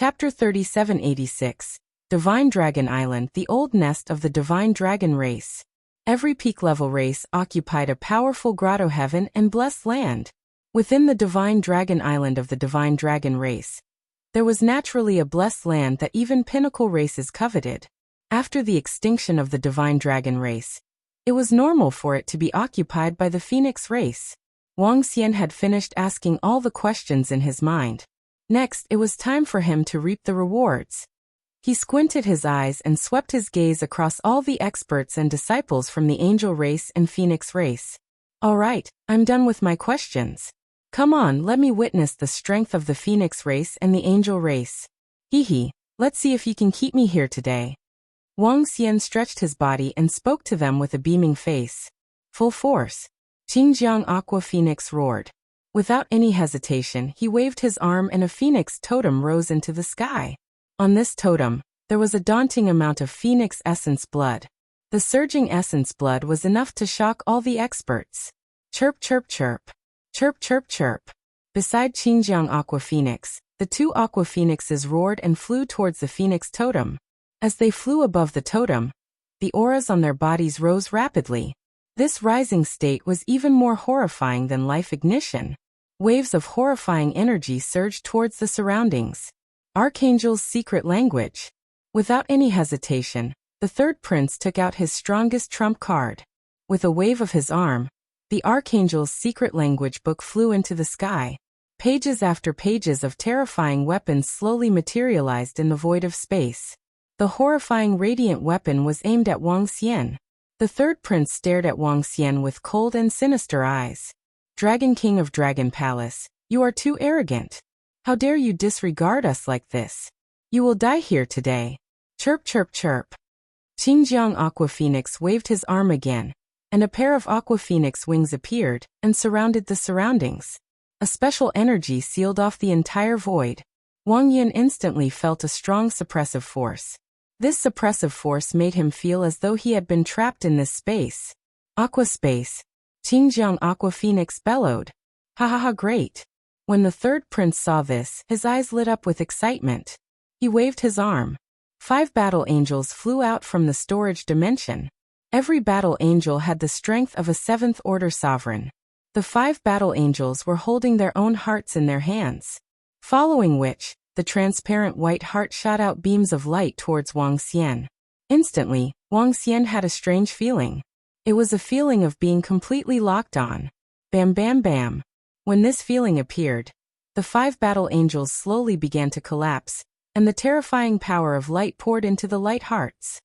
Chapter 3786, Divine Dragon Island, the old nest of the Divine Dragon race. Every peak-level race occupied a powerful grotto heaven and blessed land. Within the Divine Dragon Island of the Divine Dragon race, there was naturally a blessed land that even pinnacle races coveted. After the extinction of the Divine Dragon race, it was normal for it to be occupied by the Phoenix race. Wuxia had finished asking all the questions in his mind. Next, it was time for him to reap the rewards. He squinted his eyes and swept his gaze across all the experts and disciples from the Angel race and Phoenix race. All right, I'm done with my questions. Come on, let me witness the strength of the Phoenix race and the Angel race. Hee, let's see if you can keep me here today. Wuxia stretched his body and spoke to them with a beaming face. Full force. Xinjiang Aqua Phoenix roared. Without any hesitation, he waved his arm and a phoenix totem rose into the sky. On this totem, there was a daunting amount of phoenix essence blood. The surging essence blood was enough to shock all the experts. Chirp, chirp, chirp. Chirp, chirp, chirp. Beside Xinjiang Aqua Phoenix, the two Aqua Phoenixes roared and flew towards the phoenix totem. As they flew above the totem, the auras on their bodies rose rapidly. This rising state was even more horrifying than life ignition. Waves of horrifying energy surged towards the surroundings. Archangel's secret language. Without any hesitation, the third prince took out his strongest trump card. With a wave of his arm, the Archangel's secret language book flew into the sky. Pages after pages of terrifying weapons slowly materialized in the void of space. The horrifying radiant weapon was aimed at Wuxia. The third prince stared at Wuxia with cold and sinister eyes. Dragon King of Dragon Palace, you are too arrogant. How dare you disregard us like this? You will die here today. Chirp, chirp, chirp. Xinjiang Aqua Phoenix waved his arm again, and a pair of Aqua Phoenix wings appeared and surrounded the surroundings. A special energy sealed off the entire void. Wuxia instantly felt a strong suppressive force. This suppressive force made him feel as though he had been trapped in this space. Aqua space. Xinjiang Aqua Phoenix bellowed. Ha ha ha, great. When the third prince saw this, his eyes lit up with excitement. He waved his arm. 5 battle angels flew out from the storage dimension. Every battle angel had the strength of a 7th order sovereign. The 5 battle angels were holding their own hearts in their hands. Following which, the transparent white heart shot out beams of light towards Wuxia. Instantly, Wuxia had a strange feeling. It was a feeling of being completely locked on. Bam bam bam. When this feeling appeared, the 5 battle angels slowly began to collapse, and the terrifying power of light poured into the light hearts.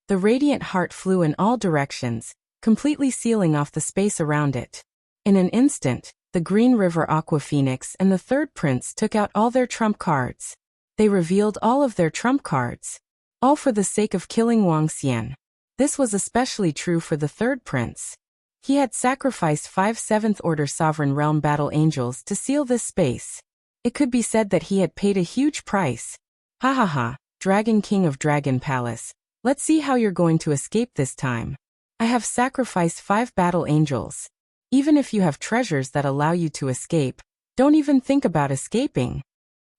The radiant heart flew in all directions, completely sealing off the space around it. In an instant, the Green River Aqua Phoenix and the third prince took out all their trump cards. They revealed all of their trump cards, all for the sake of killing Wuxia. This was especially true for the third prince. He had sacrificed 5 7th order sovereign realm battle angels to seal this space. It could be said that he had paid a huge price. Ha ha ha, Dragon King of Dragon Palace, let's see how you're going to escape this time. I have sacrificed 5 battle angels. Even if you have treasures that allow you to escape, don't even think about escaping.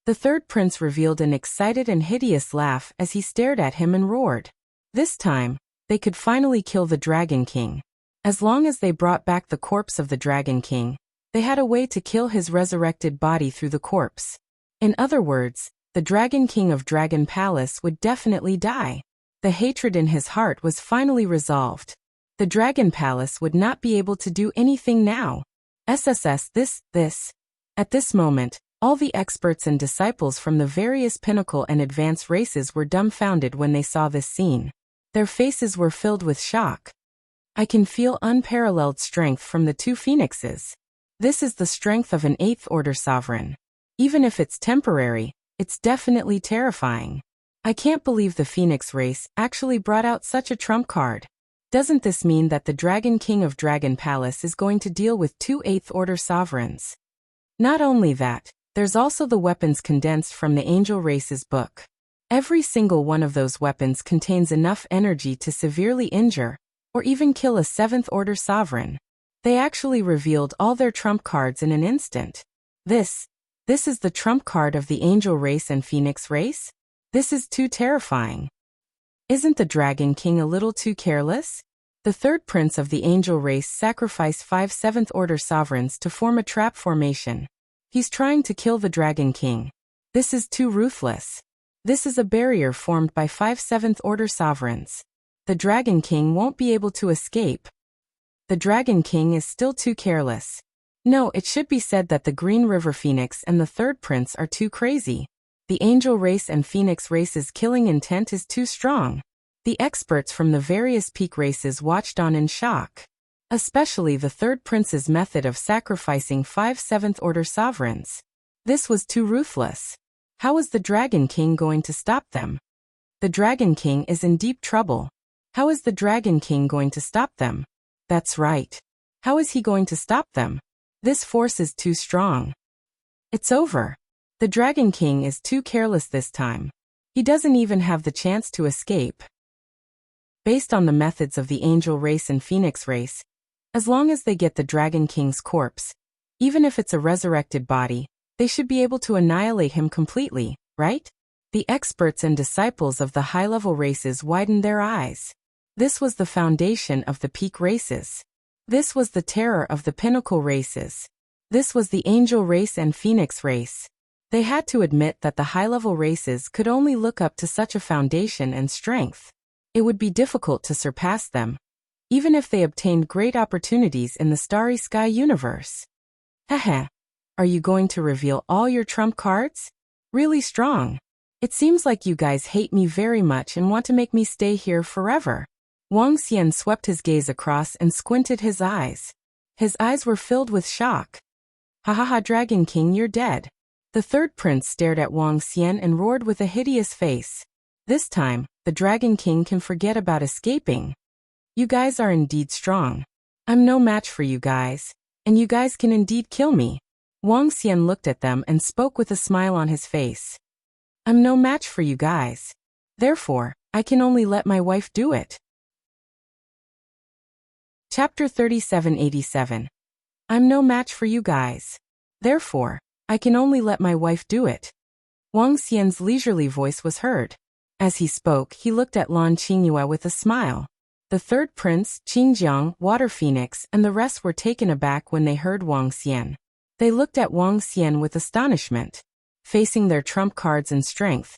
The third prince revealed an excited and hideous laugh as he stared at him and roared. This time, they could finally kill the Dragon King. As long as they brought back the corpse of the Dragon King, they had a way to kill his resurrected body through the corpse. In other words, the Dragon King of Dragon Palace would definitely die. The hatred in his heart was finally resolved. The Dragon Palace would not be able to do anything now. SSS this. At this moment, all the experts and disciples from the various pinnacle and advanced races were dumbfounded when they saw this scene. Their faces were filled with shock. I can feel unparalleled strength from the 2 phoenixes. This is the strength of an 8th order sovereign. Even if it's temporary, it's definitely terrifying. I can't believe the Phoenix race actually brought out such a trump card. Doesn't this mean that the Dragon King of Dragon Palace is going to deal with 2 8th order sovereigns? Not only that, there's also the weapons condensed from the Angel race's book. Every single one of those weapons contains enough energy to severely injure, or even kill a 7th order sovereign. They actually revealed all their trump cards in an instant. This This is the trump card of the angel race and phoenix race? This is too terrifying. Isn't the Dragon King a little too careless? The third prince of the angel race sacrificed 5 7th order sovereigns to form a trap formation. He's trying to kill the Dragon King. This is too ruthless. This is a barrier formed by 5 7th order sovereigns. The Dragon King won't be able to escape. The Dragon King is still too careless. No, it should be said that the Green River Phoenix and the third prince are too crazy. The angel race and phoenix race's killing intent is too strong. The experts from the various peak races watched on in shock. Especially the third prince's method of sacrificing 5 7th order sovereigns. This was too ruthless. How was the Dragon King going to stop them? The Dragon King is in deep trouble. How is the Dragon King going to stop them? That's right. How is he going to stop them? This force is too strong. It's over. The Dragon King is too careless this time. He doesn't even have the chance to escape. Based on the methods of the angel race and phoenix race, as long as they get the Dragon King's corpse, even if it's a resurrected body, they should be able to annihilate him completely, right? The experts and disciples of the high-level races widened their eyes. This was the foundation of the peak races. This was the terror of the pinnacle races. This was the angel race and phoenix race. They had to admit that the high-level races could only look up to such a foundation and strength. It would be difficult to surpass them, even if they obtained great opportunities in the starry sky universe. Haha. Are you going to reveal all your trump cards? Really strong. It seems like you guys hate me very much and want to make me stay here forever. Wang Xian swept his gaze across and squinted his eyes. His eyes were filled with shock. Ha ha ha, Dragon King, you're dead. The third prince stared at Wang Xian and roared with a hideous face. This time, the Dragon King can forget about escaping. You guys are indeed strong. I'm no match for you guys, and you guys can indeed kill me. Wang Xian looked at them and spoke with a smile on his face. I'm no match for you guys. Therefore, I can only let my wife do it. Chapter 3787. I'm no match for you guys. Therefore, I can only let my wife do it. Wang Xian's leisurely voice was heard. As he spoke, he looked at Lan Qingyue with a smile. The third prince, Qingjiang, Water Phoenix, and the rest were taken aback when they heard Wang Xian. They looked at Wang Xian with astonishment. Facing their trump cards and strength,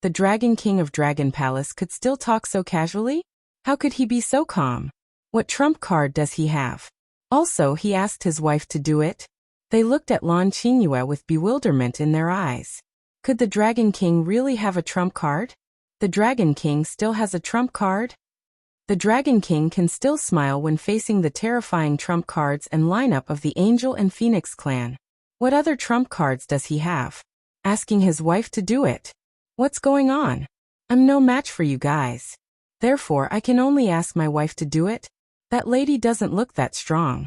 the Dragon King of Dragon Palace could still talk so casually? How could he be so calm? What trump card does he have? Also, he asked his wife to do it. They looked at Lan Qingyue with bewilderment in their eyes. Could the Dragon King really have a trump card? The Dragon King still has a trump card? The Dragon King can still smile when facing the terrifying trump cards and lineup of the Angel and Phoenix clan. What other trump cards does he have? Asking his wife to do it. What's going on? I'm no match for you guys. Therefore, I can only ask my wife to do it. That lady doesn't look that strong.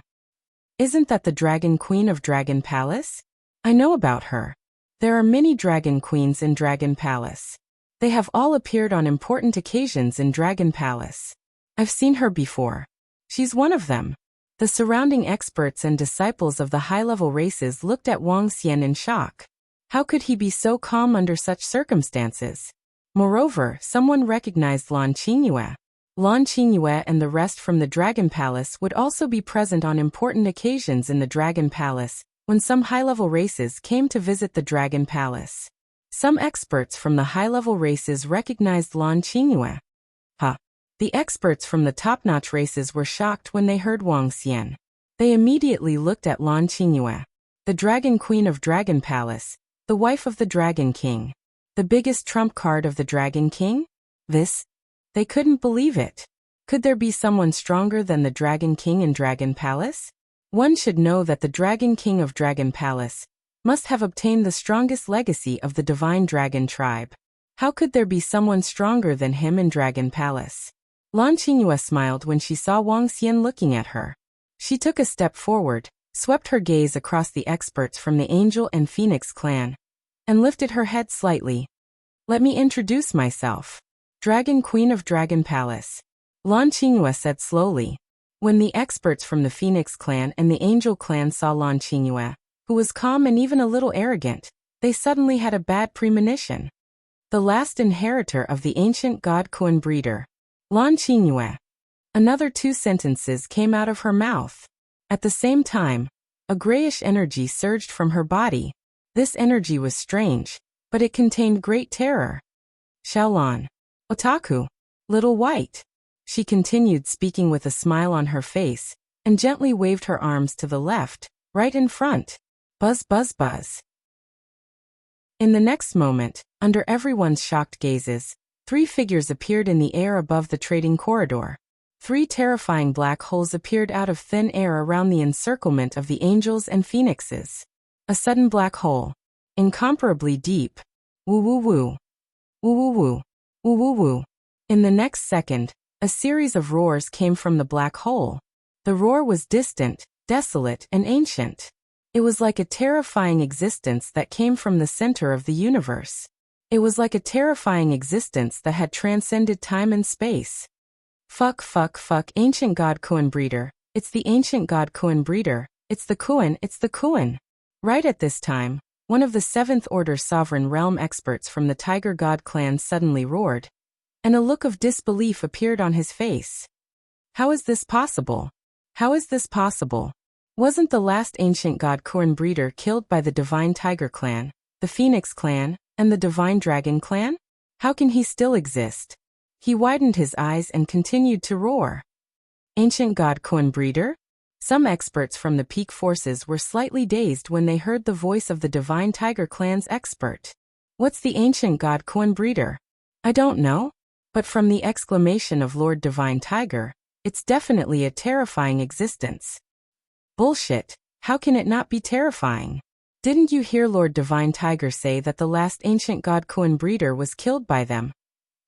Isn't that the Dragon Queen of Dragon Palace? I know about her. There are many Dragon Queens in Dragon Palace. They have all appeared on important occasions in Dragon Palace. I've seen her before. She's one of them. The surrounding experts and disciples of the high-level races looked at Wang Xian in shock. How could he be so calm under such circumstances? Moreover, someone recognized Lan Qingyue. Lan Qingyue and the rest from the Dragon Palace would also be present on important occasions in the Dragon Palace when some high-level races came to visit the Dragon Palace. Some experts from the high-level races recognized Lan Qingyue. The experts from the top-notch races were shocked when they heard Wang Xian. They immediately looked at Lan Qingyue, the Dragon Queen of Dragon Palace, the wife of the Dragon King. The biggest trump card of the Dragon King? This? They couldn't believe it. Could there be someone stronger than the Dragon King in Dragon Palace? One should know that the Dragon King of Dragon Palace must have obtained the strongest legacy of the Divine Dragon tribe. How could there be someone stronger than him in Dragon Palace? Lan Qingyue smiled when she saw Wang Xian looking at her. She took a step forward, swept her gaze across the experts from the Angel and Phoenix clan, and lifted her head slightly. Let me introduce myself. Dragon Queen of Dragon Palace. Lan Qingyue said slowly. When the experts from the Phoenix clan and the Angel clan saw Lan Qingyue, who was calm and even a little arrogant, they suddenly had a bad premonition. The last inheritor of the ancient god Kuan breeder, Lan Qingyue. Another 2 sentences came out of her mouth. At the same time, a grayish energy surged from her body. This energy was strange, but it contained great terror. Xiaolan. Otaku. Little white. She continued speaking with a smile on her face, and gently waved her arms to the left, right in front. Buzz buzz buzz. In the next moment, under everyone's shocked gazes, 3 figures appeared in the air above the trading corridor. 3 terrifying black holes appeared out of thin air around the encirclement of the angels and phoenixes. A sudden black hole. Incomparably deep. Woo woo woo. Woo woo woo. Woo woo woo. In the next second, a series of roars came from the black hole. The roar was distant, desolate, and ancient. It was like a terrifying existence that came from the center of the universe. It was like a terrifying existence that had transcended time and space. Fuck, ancient god Kuan breeder. It's the ancient god Kuan breeder. It's the Kuan. Right at this time, one of the 7th Order Sovereign Realm experts from the Tiger God clan suddenly roared, and a look of disbelief appeared on his face. How is this possible? How is this possible? Wasn't the last ancient god Kuan breeder killed by the Divine Tiger clan, the Phoenix clan, and the Divine Dragon clan? How can he still exist? He widened his eyes and continued to roar. Ancient god Kuan breeder? Some experts from the peak forces were slightly dazed when they heard the voice of the Divine Tiger clan's expert. What's the ancient god Kuan breeder? I don't know. But from the exclamation of Lord Divine Tiger, it's definitely a terrifying existence. Bullshit, how can it not be terrifying? Didn't you hear Lord Divine Tiger say that the last ancient god Kuan breeder was killed by them?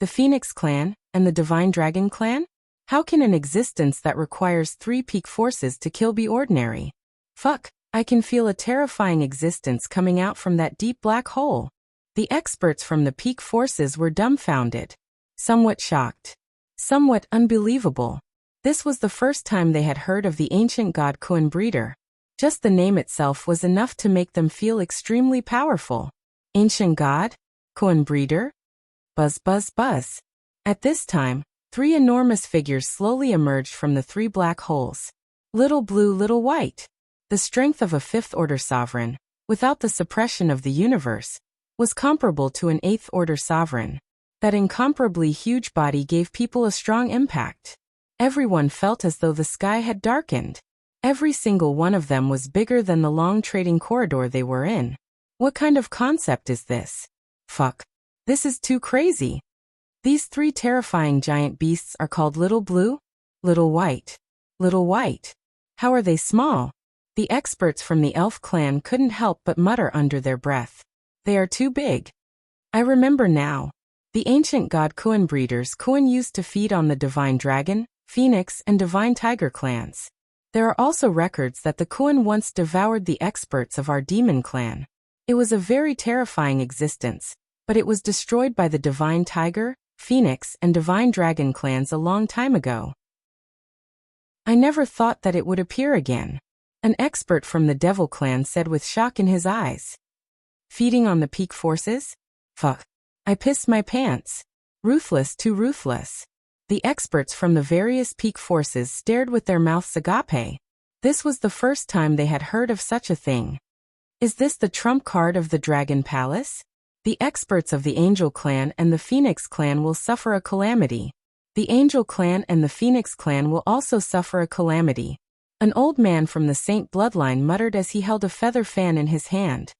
The Phoenix clan, and the Divine Dragon clan? How can an existence that requires 3 peak forces to kill be ordinary? Fuck, I can feel a terrifying existence coming out from that deep black hole. The experts from the peak forces were dumbfounded. Somewhat shocked. Somewhat unbelievable. This was the first time they had heard of the ancient god Kuan breeder. Just the name itself was enough to make them feel extremely powerful. Ancient god? Kuan breeder? Buzz buzz buzz. At this time, 3 enormous figures slowly emerged from the 3 black holes. Little blue, little white. The strength of a 5th Order sovereign, without the suppression of the universe, was comparable to an 8th Order sovereign. That incomparably huge body gave people a strong impact. Everyone felt as though the sky had darkened. Every single one of them was bigger than the long trading corridor they were in. What kind of concept is this? Fuck. This is too crazy. These 3 terrifying giant beasts are called Little Blue, Little White. Little White. How are they small? The experts from the Elf clan couldn't help but mutter under their breath. They are too big. I remember now. The ancient god Kuan breeders Kuan used to feed on the Divine Dragon, Phoenix, and Divine Tiger clans. There are also records that the Kuan once devoured the experts of our demon clan. It was a very terrifying existence, but it was destroyed by the Divine Tiger, Phoenix, and Divine Dragon clans a long time ago. I never thought that it would appear again. An expert from the Devil clan said with shock in his eyes. Feeding on the peak forces? Fuck. I pissed my pants. Ruthless, too ruthless. The experts from the various peak forces stared with their mouths agape. This was the first time they had heard of such a thing. Is this the trump card of the Dragon Palace? The experts of the Angel clan and the Phoenix clan will suffer a calamity. The Angel clan and the Phoenix clan will also suffer a calamity. An old man from the Saint bloodline muttered as he held a feather fan in his hand.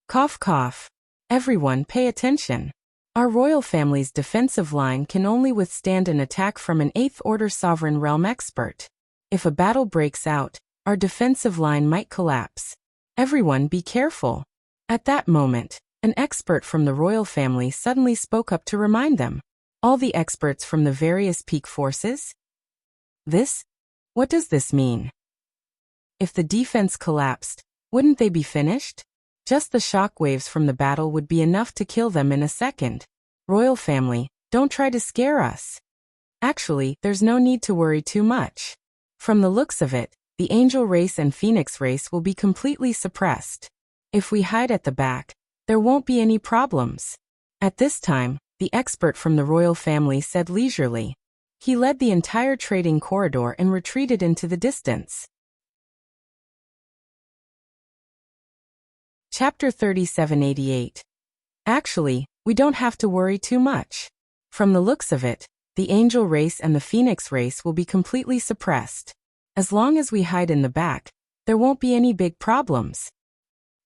Cough cough. Everyone pay attention. Our royal family's defensive line can only withstand an attack from an 8th Order Sovereign Realm expert. If a battle breaks out, our defensive line might collapse. Everyone be careful. At that moment, an expert from the royal family suddenly spoke up to remind them. All the experts from the various peak forces? This? What does this mean? If the defense collapsed, wouldn't they be finished? Just the shockwaves from the battle would be enough to kill them in a second. Royal family, don't try to scare us. Actually, there's no need to worry too much. From the looks of it, the angel race and phoenix race will be completely suppressed. If we hide at the back, there won't be any problems. At this time, the expert from the royal family said leisurely. He led the entire trading corridor and retreated into the distance. Chapter 3788. Actually, we don't have to worry too much. From the looks of it, the angel race and the phoenix race will be completely suppressed. As long as we hide in the back, there won't be any big problems.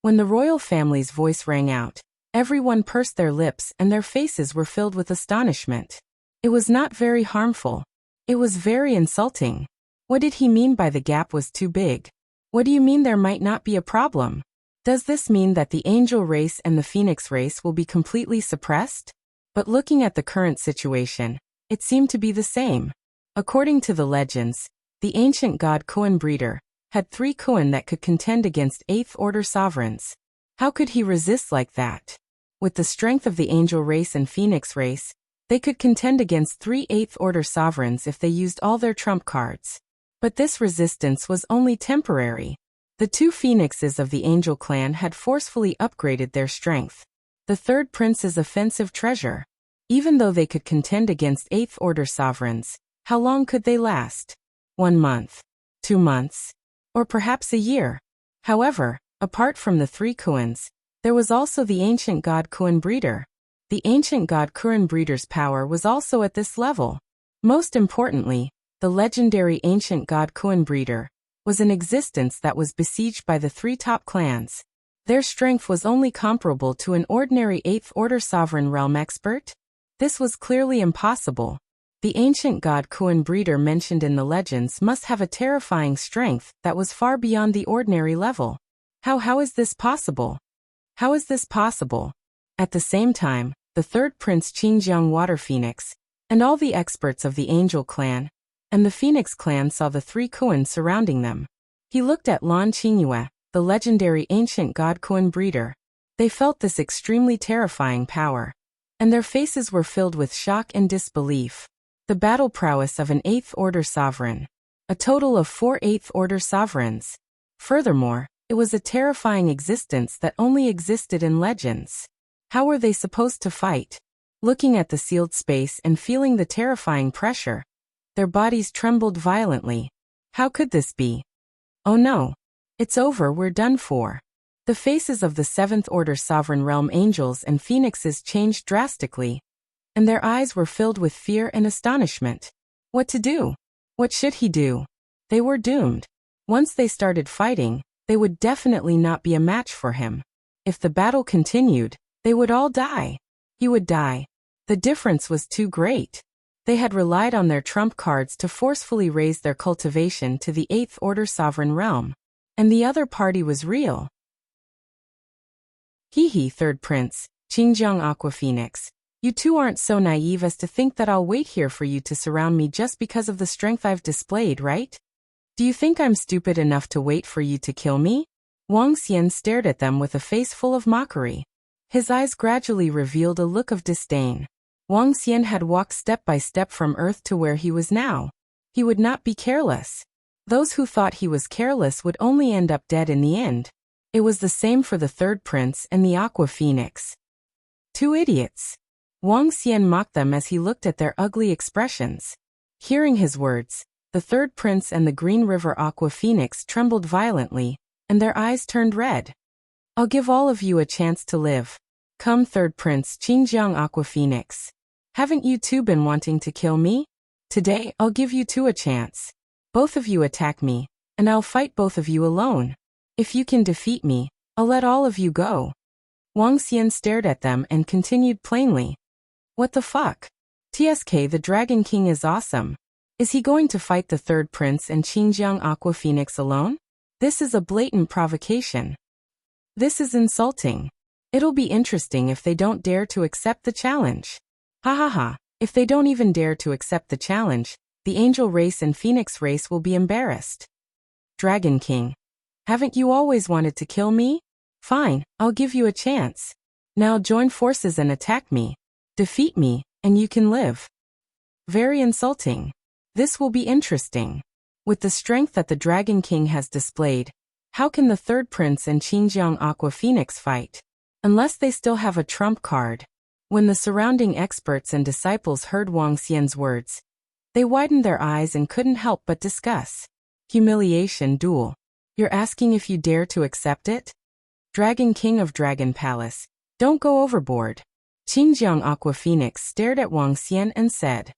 When the royal family's voice rang out, everyone pursed their lips and their faces were filled with astonishment. It was not very harmful. It was very insulting. What did he mean by the gap was too big? What do you mean there might not be a problem? Does this mean that the angel race and the phoenix race will be completely suppressed? But looking at the current situation, it seemed to be the same. According to the legends, the ancient god Kuan breeder had 3 Kuan that could contend against 8th order sovereigns. How could he resist like that? With the strength of the angel race and phoenix race, they could contend against 3 8th order sovereigns if they used all their trump cards. But this resistance was only temporary. The 2 phoenixes of the angel clan had forcefully upgraded their strength. The 3rd prince's offensive treasure. Even though they could contend against 8th order sovereigns, how long could they last? 1 month? 2 months? Or perhaps a year? However, apart from the 3 Kuans, there was also the ancient god Kuan breeder. The ancient god Kuan breeder's power was also at this level. Most importantly, the legendary ancient god Kuan breeder was in existence that was besieged by the 3 top clans. Their strength was only comparable to an ordinary 8th order sovereign realm expert. This was clearly impossible. The ancient god Kuan breeder mentioned in the legends must have a terrifying strength that was far beyond the ordinary level. How is this possible? How is this possible? At the same time, the 3rd prince Qingjiang Water Phoenix, and all the experts of the angel clan, and the Phoenix clan saw the 3 Kuan surrounding them. He looked at Lan Qingyue, the legendary ancient god Kuan breeder. They felt this extremely terrifying power, and their faces were filled with shock and disbelief. The battle prowess of an 8th order sovereign. A total of 4 8th order sovereigns. Furthermore, it was a terrifying existence that only existed in legends. How were they supposed to fight? Looking at the sealed space and feeling the terrifying pressure, their bodies trembled violently. How could this be? Oh no. It's over, we're done for. The faces of the 7th order sovereign realm angels and phoenixes changed drastically, and their eyes were filled with fear and astonishment. What to do? What should he do? They were doomed. Once they started fighting, they would definitely not be a match for him. If the battle continued, they would all die. He would die. The difference was too great. They had relied on their trump cards to forcefully raise their cultivation to the 8th order sovereign realm. And the other party was real. Hee 3rd prince, Qingjiang Aqua Phoenix. You two aren't so naive as to think that I'll wait here for you to surround me just because of the strength I've displayed, right? Do you think I'm stupid enough to wait for you to kill me? Wang Xian stared at them with a face full of mockery. His eyes gradually revealed a look of disdain. Wang Xian had walked step by step from Earth to where he was now. He would not be careless. Those who thought he was careless would only end up dead in the end. It was the same for the 3rd prince and the Aqua Phoenix. 2 idiots. Wang Xian mocked them as he looked at their ugly expressions. Hearing his words, the 3rd prince and the Green River Aqua Phoenix trembled violently, and their eyes turned red. I'll give all of you a chance to live. Come, 3rd prince Qingjiang Aqua Phoenix. Haven't you two been wanting to kill me? Today, I'll give you two a chance. Both of you attack me, and I'll fight both of you alone. If you can defeat me, I'll let all of you go. Wang Xian stared at them and continued plainly. What the fuck? TSK, the Dragon King is awesome. Is he going to fight the 3rd prince and Qingjiang Aqua Phoenix alone? This is a blatant provocation. This is insulting. It'll be interesting if they don't dare to accept the challenge. Ha ha ha, if they don't even dare to accept the challenge, the angel race and phoenix race will be embarrassed. Dragon King. Haven't you always wanted to kill me? Fine, I'll give you a chance. Now join forces and attack me. Defeat me, and you can live. Very insulting. This will be interesting. With the strength that the Dragon King has displayed, how can the third prince and Xinjiang Aqua Phoenix fight? Unless they still have a trump card. When the surrounding experts and disciples heard Wang Xian's words, they widened their eyes and couldn't help but discuss. Humiliation duel. You're asking if you dare to accept it? Dragon King of Dragon Palace, don't go overboard. Xinjiang Aqua Phoenix stared at Wang Xian and said,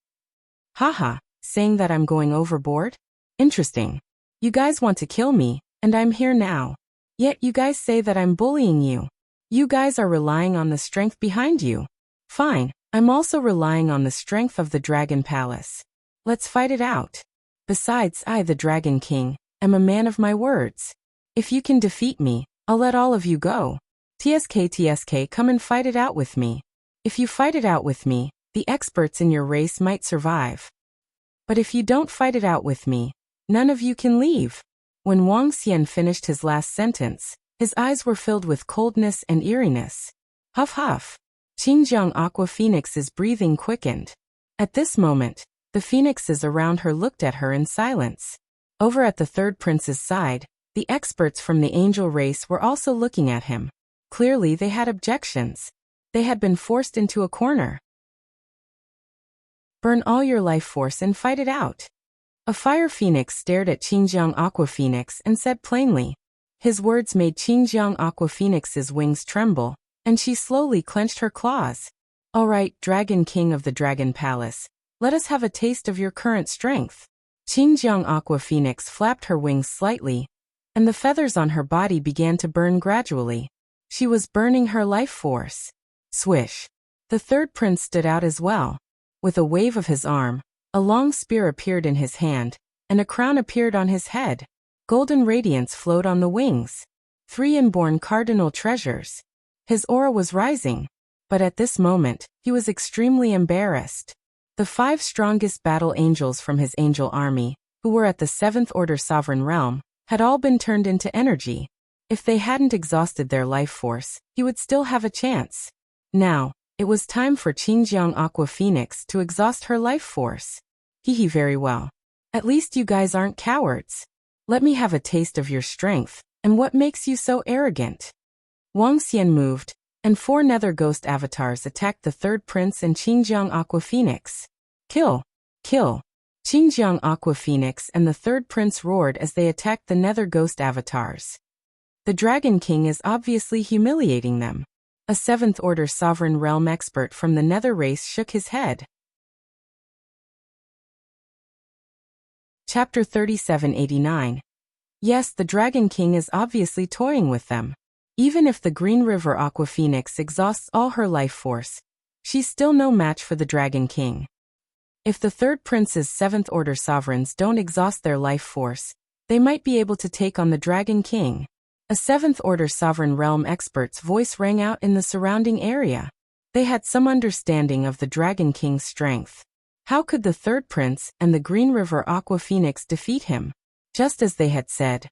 Haha, saying that I'm going overboard? Interesting. You guys want to kill me, and I'm here now. Yet you guys say that I'm bullying you. You guys are relying on the strength behind you. Fine, I'm also relying on the strength of the Dragon Palace. Let's fight it out. Besides, I, the Dragon King, am a man of my words. If you can defeat me, I'll let all of you go. TSK, come and fight it out with me. If you fight it out with me, the experts in your race might survive. But if you don't fight it out with me, none of you can leave. When Wang Xian finished his last sentence, his eyes were filled with coldness and eeriness. Huff huff. Xinjiang Aqua Phoenix's breathing quickened. At this moment, the phoenixes around her looked at her in silence. Over at the third prince's side, the experts from the angel race were also looking at him. Clearly they had objections. They had been forced into a corner. Burn all your life force and fight it out. A fire phoenix stared at Xinjiang Aqua Phoenix and said plainly. His words made Xinjiang Aqua Phoenix's wings tremble, and she slowly clenched her claws. All right, Dragon King of the Dragon Palace, let us have a taste of your current strength. Xinjiang Aqua Phoenix flapped her wings slightly, and the feathers on her body began to burn gradually. She was burning her life force. Swish. The third prince stood out as well. With a wave of his arm, a long spear appeared in his hand, and a crown appeared on his head. Golden radiance flowed on the wings. 3 inborn cardinal treasures. His aura was rising, but at this moment, he was extremely embarrassed. The 5 strongest battle angels from his angel army, who were at the 7th Order Sovereign Realm, had all been turned into energy. If they hadn't exhausted their life force, he would still have a chance. Now, it was time for Xinjiang Aqua Phoenix to exhaust her life force. Hehe, very well. At least you guys aren't cowards. Let me have a taste of your strength, and what makes you so arrogant. Wang Xian moved, and 4 nether ghost avatars attacked the third prince and Xinjiang Aqua Phoenix. Kill! Kill! Xinjiang Aqua Phoenix and the third prince roared as they attacked the nether ghost avatars. The Dragon King is obviously humiliating them. A 7th Order Sovereign Realm expert from the nether race shook his head. Chapter 3789. Yes, the Dragon King is obviously toying with them. Even if the Green River Aqua Phoenix exhausts all her life force, she's still no match for the Dragon King. If the third prince's 7th Order sovereigns don't exhaust their life force, they might be able to take on the Dragon King. A 7th Order Sovereign Realm expert's voice rang out in the surrounding area. They had some understanding of the Dragon King's strength. How could the third prince and the Green River Aqua Phoenix defeat him? Just as they had said,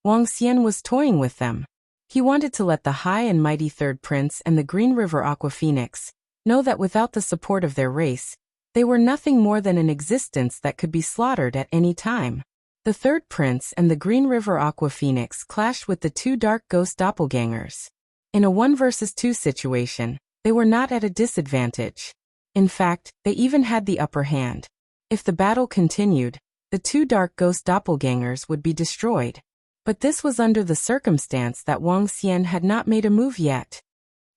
Wang Xian was toying with them. He wanted to let the high and mighty third prince and the Green River Aqua Phoenix know that without the support of their race, they were nothing more than an existence that could be slaughtered at any time. The third prince and the Green River Aqua Phoenix clashed with the 2 dark ghost doppelgangers. In a 1 versus 2 situation, they were not at a disadvantage. In fact, they even had the upper hand. If the battle continued, the 2 dark ghost doppelgangers would be destroyed. But this was under the circumstance that Wang Xian had not made a move yet.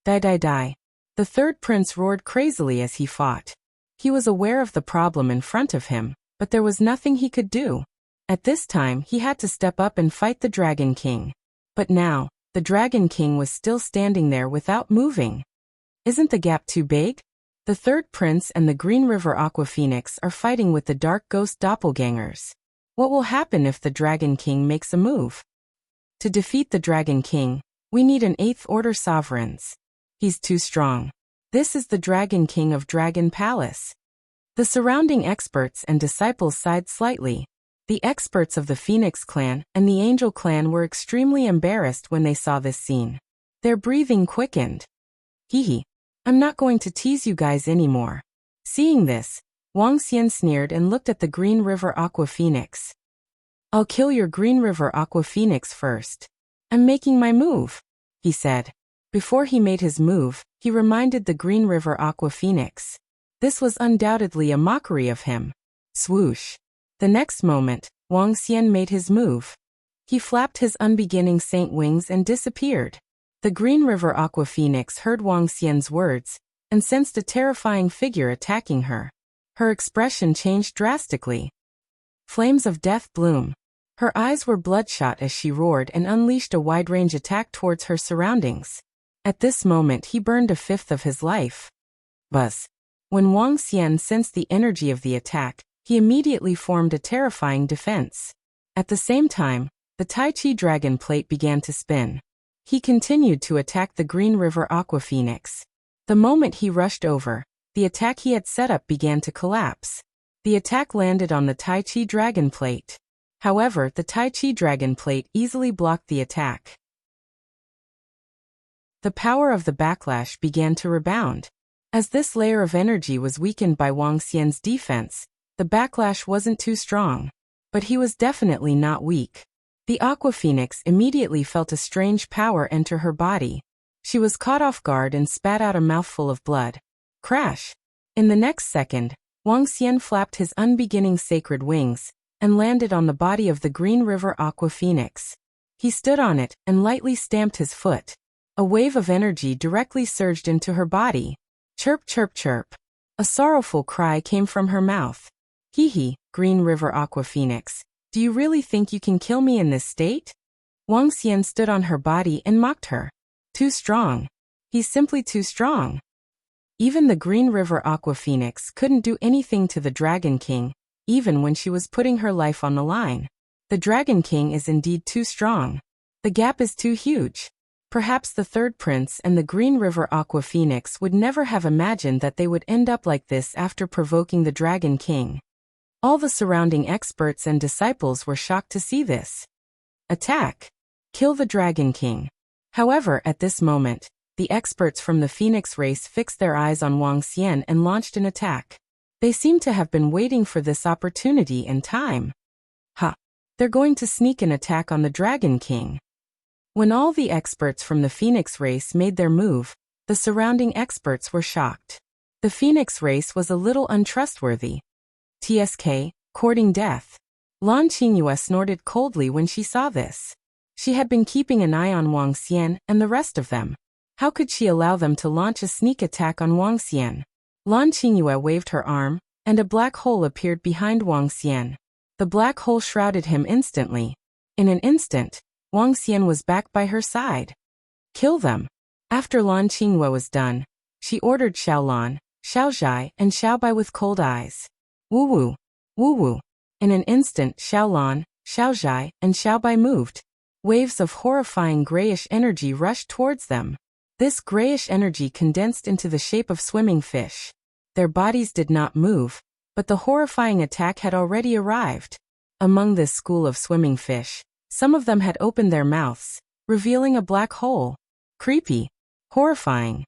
Die. The third prince roared crazily as he fought. He was aware of the problem in front of him, but there was nothing he could do. At this time, he had to step up and fight the Dragon King. But now, the Dragon King was still standing there without moving. Isn't the gap too big? The third prince and the Green River Aqua Phoenix are fighting with the dark ghost doppelgangers. What will happen if the Dragon King makes a move? To defeat the Dragon King, we need an 8th Order sovereigns. He's too strong. This is the Dragon King of Dragon Palace. The surrounding experts and disciples sighed slightly. The experts of the Phoenix clan and the Angel clan were extremely embarrassed when they saw this scene. Their breathing quickened. Hehe. I'm not going to tease you guys anymore. Seeing this, Wang Xian sneered and looked at the Green River Aqua Phoenix. I'll kill your Green River Aqua Phoenix first. I'm making my move, he said. Before he made his move, he reminded the Green River Aqua Phoenix. This was undoubtedly a mockery of him. Swoosh. The next moment, Wang Xian made his move. He flapped his unbeginning saint wings and disappeared. The Green River Aqua Phoenix heard Wang Xian's words and sensed a terrifying figure attacking her. Her expression changed drastically. Flames of death bloom. Her eyes were bloodshot as she roared and unleashed a wide-range attack towards her surroundings. At this moment he burned a fifth of his life. Buzz. When Wang Xian sensed the energy of the attack, he immediately formed a terrifying defense. At the same time, the Tai Chi dragon plate began to spin. He continued to attack the Green River Aqua Phoenix. The moment he rushed over, the attack he had set up began to collapse. The attack landed on the Tai Chi dragon plate. However, the Tai Chi dragon plate easily blocked the attack. The power of the backlash began to rebound. As this layer of energy was weakened by Wang Xian's defense, the backlash wasn't too strong. But he was definitely not weak. The Aqua Phoenix immediately felt a strange power enter her body. She was caught off guard and spat out a mouthful of blood. Crash! In the next second, Wang Xian flapped his unbeginning sacred wings and landed on the body of the Green River Aqua Phoenix. He stood on it and lightly stamped his foot. A wave of energy directly surged into her body. Chirp, chirp, chirp. A sorrowful cry came from her mouth. Hee hee, Green River Aqua Phoenix. Do you really think you can kill me in this state? Wang Xian stood on her body and mocked her. Too strong. He's simply too strong. Even the Green River Aqua Phoenix couldn't do anything to the Dragon King, even when she was putting her life on the line. The Dragon King is indeed too strong. The gap is too huge. Perhaps the third prince and the Green River Aqua Phoenix would never have imagined that they would end up like this after provoking the Dragon King. All the surrounding experts and disciples were shocked to see this. Attack! Kill the Dragon King. However, at this moment, the experts from the Phoenix race fixed their eyes on Wang Xian and launched an attack. They seemed to have been waiting for this opportunity and time. Ha! They're going to sneak an attack on the Dragon King. When all the experts from the Phoenix race made their move, the surrounding experts were shocked. The Phoenix race was a little untrustworthy. TSK, courting death. Lan Qingyue snorted coldly when she saw this. She had been keeping an eye on Wang Xian and the rest of them. How could she allow them to launch a sneak attack on Wang Xian? Lan Qingyue waved her arm, and a black hole appeared behind Wang Xian. The black hole shrouded him instantly. In an instant, Wang Xian was back by her side. Kill them. After Lan Qingyue was done, she ordered Xiaolan, Xiaozhai, and Xiaobai with cold eyes. Woo-woo, woo-woo. In an instant, Xiaolan, Xiaozhai, and Xiaobai moved. Waves of horrifying grayish energy rushed towards them. This grayish energy condensed into the shape of swimming fish. Their bodies did not move, but the horrifying attack had already arrived. Among this school of swimming fish, some of them had opened their mouths, revealing a black hole. Creepy. Horrifying.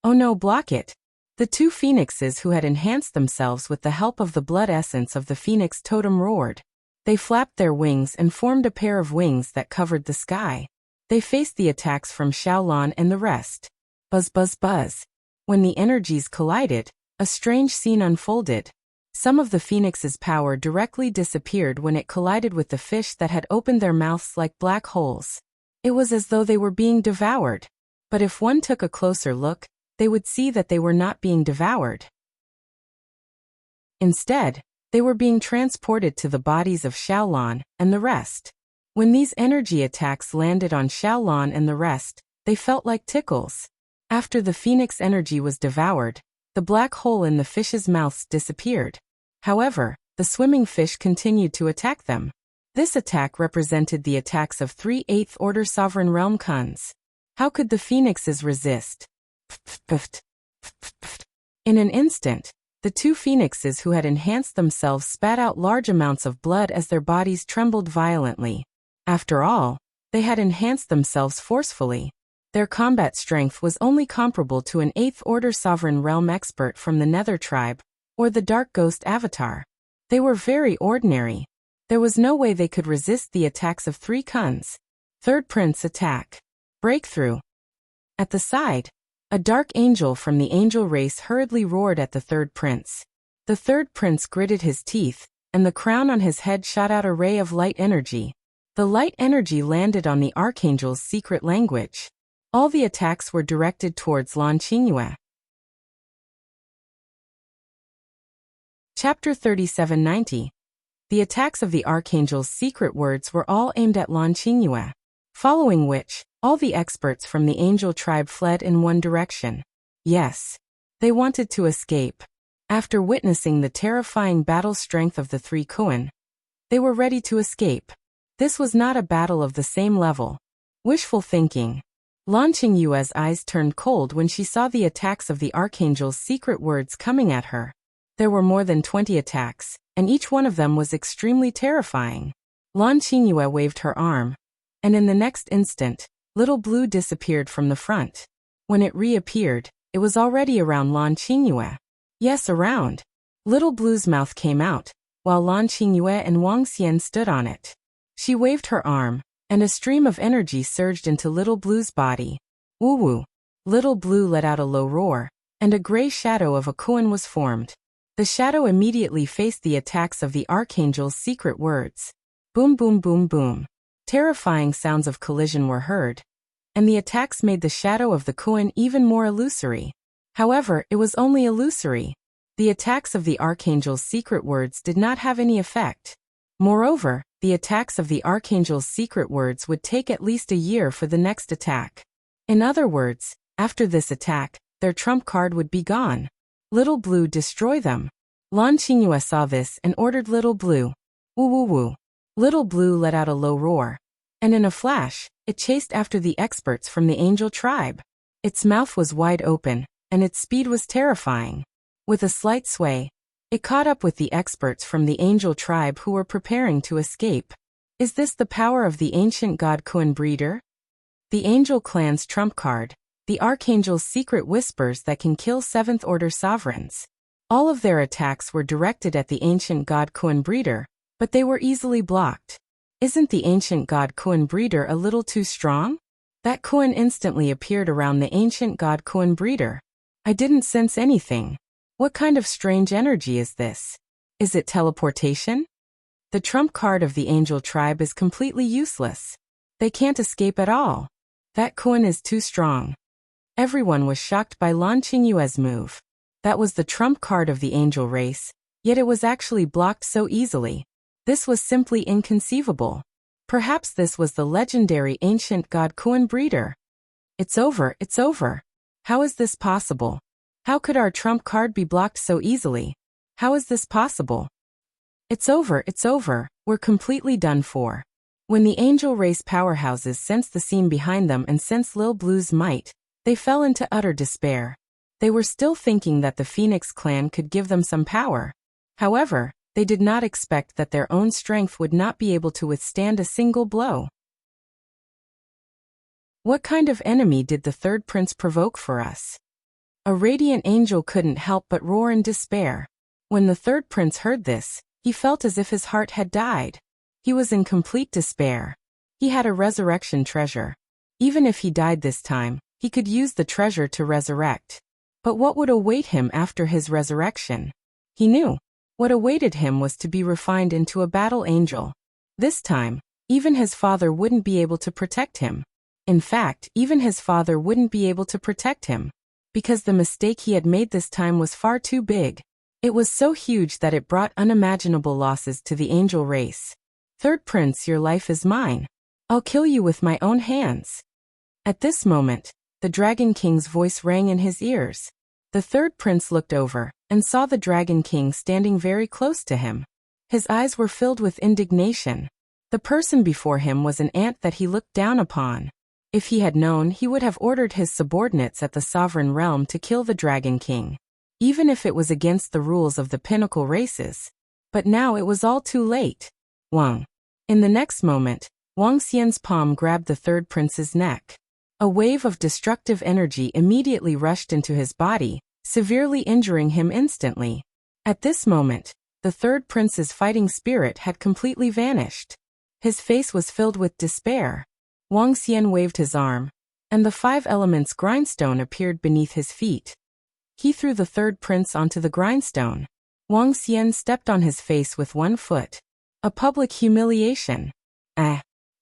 Oh no, block it. The two phoenixes who had enhanced themselves with the help of the blood essence of the phoenix totem roared. They flapped their wings and formed a pair of wings that covered the sky. They faced the attacks from Xiaolan and the rest. Buzz, buzz, buzz. When the energies collided, a strange scene unfolded. Some of the phoenix's power directly disappeared when it collided with the fish that had opened their mouths like black holes. It was as though they were being devoured. But if one took a closer look, they would see that they were not being devoured. Instead, they were being transported to the bodies of Xiaolan and the rest. When these energy attacks landed on Xiaolan and the rest, they felt like tickles. After the phoenix energy was devoured, the black hole in the fish's mouths disappeared. However, the swimming fish continued to attack them. This attack represented the attacks of 3 8th order sovereign realm Kuns. How could the phoenixes resist? In an instant, the two phoenixes who had enhanced themselves spat out large amounts of blood as their bodies trembled violently. After all, they had enhanced themselves forcefully. Their combat strength was only comparable to an 8th order sovereign realm expert from the Nether tribe, or the Dark Ghost Avatar. They were very ordinary. There was no way they could resist the attacks of 3 Kuns. Third Prince attack. Breakthrough. At the side, a dark angel from the angel race hurriedly roared at the Third Prince. The Third Prince gritted his teeth, and the crown on his head shot out a ray of light energy. The light energy landed on the Archangel's secret language. All the attacks were directed towards Lan Qingyue. Chapter 3790. The attacks of the Archangel's secret words were all aimed at Lan Qingyue, following which, all the experts from the angel tribe fled in one direction. Yes, they wanted to escape. After witnessing the terrifying battle strength of the 3 Kun, they were ready to escape. This was not a battle of the same level. Wishful thinking. Lan Qingyue's eyes turned cold when she saw the attacks of the Archangel's secret words coming at her. There were more than 20 attacks, and each one of them was extremely terrifying. Lan Qingyue waved her arm, and in the next instant, Little Blue disappeared from the front. When it reappeared, it was already around Lan Qingyue. Yes, around. Little Blue's mouth came out, while Lan Qingyue and Wang Xian stood on it. She waved her arm, and a stream of energy surged into Little Blue's body. Woo-woo. Little Blue let out a low roar, and a gray shadow of a Kun was formed. The shadow immediately faced the attacks of the Archangel's secret words. Boom boom boom boom. Terrifying sounds of collision were heard, and the attacks made the shadow of the Kun even more illusory. However, it was only illusory. The attacks of the Archangel's secret words did not have any effect. Moreover, the attacks of the Archangel's secret words would take at least a year for the next attack. In other words, after this attack, their trump card would be gone. Little Blue, destroy them. Lan Qingyue saw this and ordered Little Blue. Woo woo woo. Little Blue let out a low roar, and in a flash, it chased after the experts from the angel tribe. Its mouth was wide open, and its speed was terrifying. With a slight sway, it caught up with the experts from the angel tribe who were preparing to escape. Is this the power of the ancient god Kun breeder? The angel clan's trump card, the Archangel's secret whispers that can kill 7th Order sovereigns. All of their attacks were directed at the ancient god Kun breeder, but they were easily blocked. Isn't the ancient god Kun breeder a little too strong? That Kun instantly appeared around the ancient god Kun breeder. I didn't sense anything. What kind of strange energy is this? Is it teleportation? The trump card of the angel tribe is completely useless. They can't escape at all. That Kun is too strong. Everyone was shocked by Lan Qingyue's move. That was the trump card of the angel race, yet it was actually blocked so easily. This was simply inconceivable. Perhaps this was the legendary ancient god Kun breeder. It's over, it's over. How is this possible? How could our trump card be blocked so easily? How is this possible? It's over, we're completely done for. When the angel race powerhouses sensed the scene behind them and sensed Lil Blue's might, they fell into utter despair. They were still thinking that the Phoenix clan could give them some power. However, they did not expect that their own strength would not be able to withstand a single blow. What kind of enemy did the third prince provoke for us? A radiant angel couldn't help but roar in despair. When the third prince heard this, he felt as if his heart had died. He was in complete despair. He had a resurrection treasure. Even if he died this time, he could use the treasure to resurrect. But what would await him after his resurrection? He knew. What awaited him was to be refined into a battle angel. This time, even his father wouldn't be able to protect him. In fact, even his father wouldn't be able to protect him. Because the mistake he had made this time was far too big. It was so huge that it brought unimaginable losses to the angel race. Third prince, your life is mine. I'll kill you with my own hands. At this moment, the Dragon King's voice rang in his ears. The third prince looked over and saw the Dragon King standing very close to him. His eyes were filled with indignation. The person before him was an ant that he looked down upon. If he had known, he would have ordered his subordinates at the sovereign realm to kill the Dragon King, even if it was against the rules of the pinnacle races. But now it was all too late. Wang. In the next moment, Wang Xian's palm grabbed the third prince's neck. A wave of destructive energy immediately rushed into his body, severely injuring him instantly. At this moment, The third prince's fighting spirit had completely vanished. His face was filled with despair. Wang Xian waved his arm, and the 5 elements grindstone appeared beneath his feet. He threw the third prince onto the grindstone. Wang Xian stepped on his face with one foot. A public humiliation.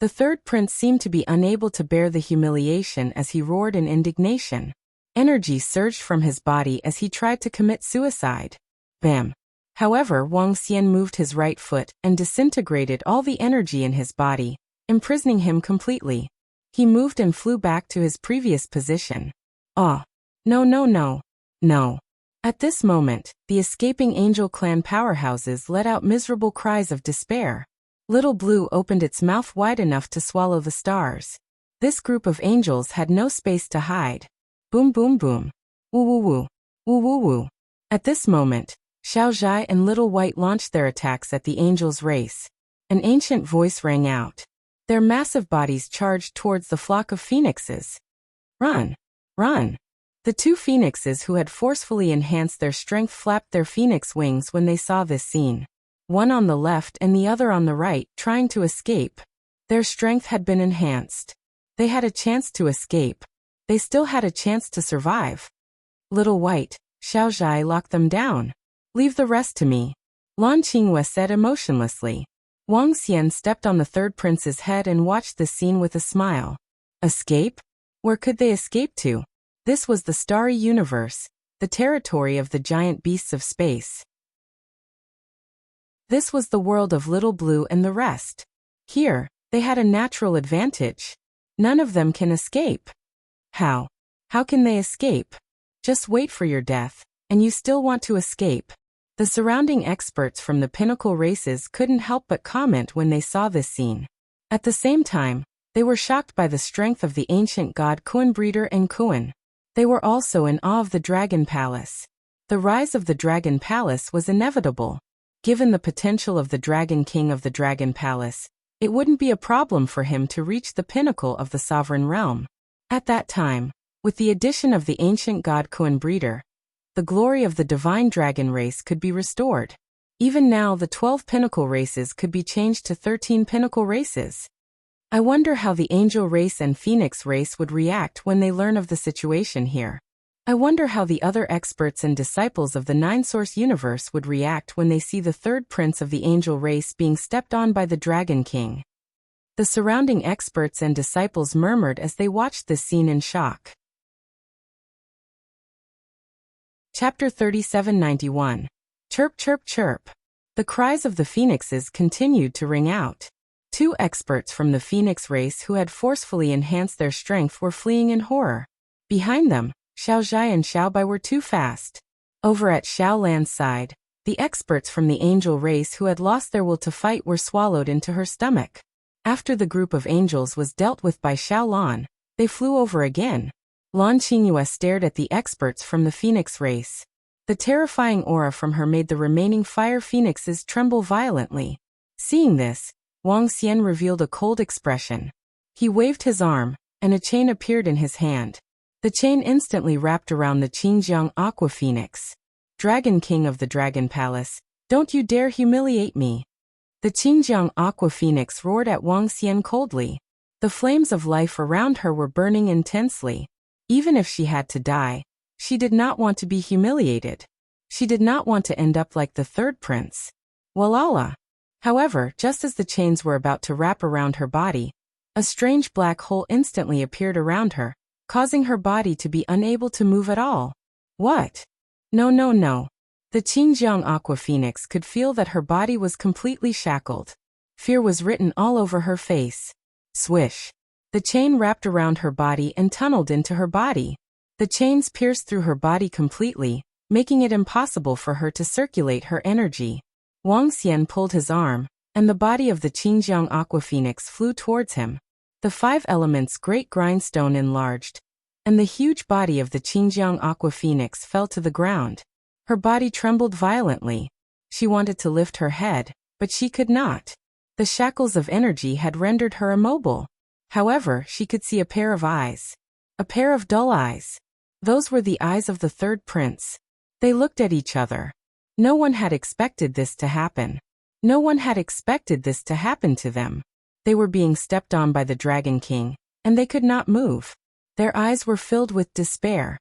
The third prince seemed to be unable to bear the humiliation as he roared in indignation. Energy surged from his body as he tried to commit suicide. Bam! However, Wang Xian moved his right foot and disintegrated all the energy in his body, imprisoning him completely. He moved and flew back to his previous position. Oh! No, no, no! No! At this moment, the escaping angel clan powerhouses let out miserable cries of despair. Little Blue opened its mouth wide enough to swallow the stars. This group of angels had no space to hide. Boom boom boom. Woo woo woo. Woo woo woo. At this moment, Xiao Zhai and Little White launched their attacks at the angels' race. An ancient voice rang out. Their massive bodies charged towards the flock of phoenixes. Run! Run! The 2 phoenixes who had forcefully enhanced their strength flapped their phoenix wings when they saw this scene. One on the left and the other on the right, trying to escape. Their strength had been enhanced. They had a chance to escape. They still had a chance to survive. Little White, Xiao Zhai locked them down. Leave the rest to me. Lan Qinghua said emotionlessly. Wang Xian stepped on the third prince's head and watched the scene with a smile. Escape? Where could they escape to? This was the starry universe, the territory of the giant beasts of space. This was the world of Little Blue and the rest. Here, they had a natural advantage. None of them can escape. How? How can they escape? Just wait for your death, and you still want to escape. The surrounding experts from the pinnacle races couldn't help but comment when they saw this scene. At the same time, they were shocked by the strength of the ancient god Kuan Breeder and Kuan. They were also in awe of the Dragon Palace. The rise of the Dragon Palace was inevitable. Given the potential of the Dragon King of the Dragon Palace, it wouldn't be a problem for him to reach the pinnacle of the sovereign realm. At that time, with the addition of the ancient god Kuan Breeder, the glory of the divine dragon race could be restored. Even now the 12 pinnacle races could be changed to 13 pinnacle races. I wonder how the angel race and phoenix race would react when they learn of the situation here. I wonder how the other experts and disciples of the Nine-Source universe would react when they see the third prince of the angel race being stepped on by the Dragon King. The surrounding experts and disciples murmured as they watched this scene in shock. Chapter 3791. Chirp chirp chirp. The cries of the phoenixes continued to ring out. 2 experts from the phoenix race who had forcefully enhanced their strength were fleeing in horror. Behind them, Xiao Zhai and Xiao Bai were too fast. Over at Xiao Lan's side, the experts from the angel race who had lost their will to fight were swallowed into her stomach. After the group of angels was dealt with by Xiao Lan, they flew over again. Lan Qinghua stared at the experts from the phoenix race. The terrifying aura from her made the remaining fire phoenixes tremble violently. Seeing this, Wang Xian revealed a cold expression. He waved his arm, and a chain appeared in his hand. The chain instantly wrapped around the Qingjiang Aqua Phoenix. Dragon King of the Dragon Palace, don't you dare humiliate me. The Qingjiang Aqua Phoenix roared at Wang Xian coldly. The flames of life around her were burning intensely. Even if she had to die, she did not want to be humiliated. She did not want to end up like the third prince. Walala. However, just as the chains were about to wrap around her body, a strange black hole instantly appeared around her, causing her body to be unable to move at all. What? No, no, no. The Qingjiang Aqua Phoenix could feel that her body was completely shackled. Fear was written all over her face. Swish. The chain wrapped around her body and tunneled into her body. The chains pierced through her body completely, making it impossible for her to circulate her energy. Wang Xian pulled his arm, and the body of the Qingjiang Aqua Phoenix flew towards him. The 5 elements great grindstone enlarged, and the huge body of the Qingjiang Aqua Phoenix fell to the ground. Her body trembled violently. She wanted to lift her head, but she could not. The shackles of energy had rendered her immobile. However, she could see a pair of eyes. A pair of dull eyes. Those were the eyes of the third prince. They looked at each other. No one had expected this to happen. No one had expected this to happen to them. They were being stepped on by the Dragon King, and they could not move. Their eyes were filled with despair.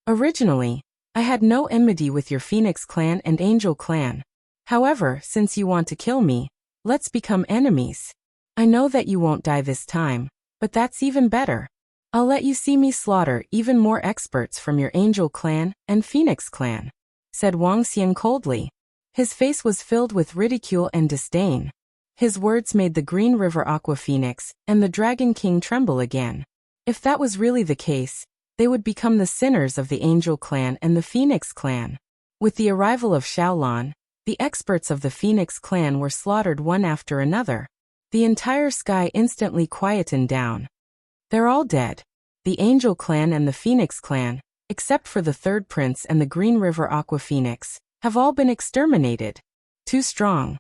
Originally, I had no enmity with your Phoenix clan and Angel clan. However, since you want to kill me, let's become enemies. I know that you won't die this time, but that's even better. I'll let you see me slaughter even more experts from your Angel clan and Phoenix clan, said Wuxia coldly. His face was filled with ridicule and disdain. His words made the Green River Aqua Phoenix and the Dragon King tremble again. If that was really the case, they would become the sinners of the Angel clan and the Phoenix clan. With the arrival of Xiaolan, the experts of the Phoenix clan were slaughtered one after another. The entire sky instantly quietened down. They're all dead. The Angel clan and the Phoenix clan, except for the third prince and the Green River Aqua Phoenix, have all been exterminated. Too strong.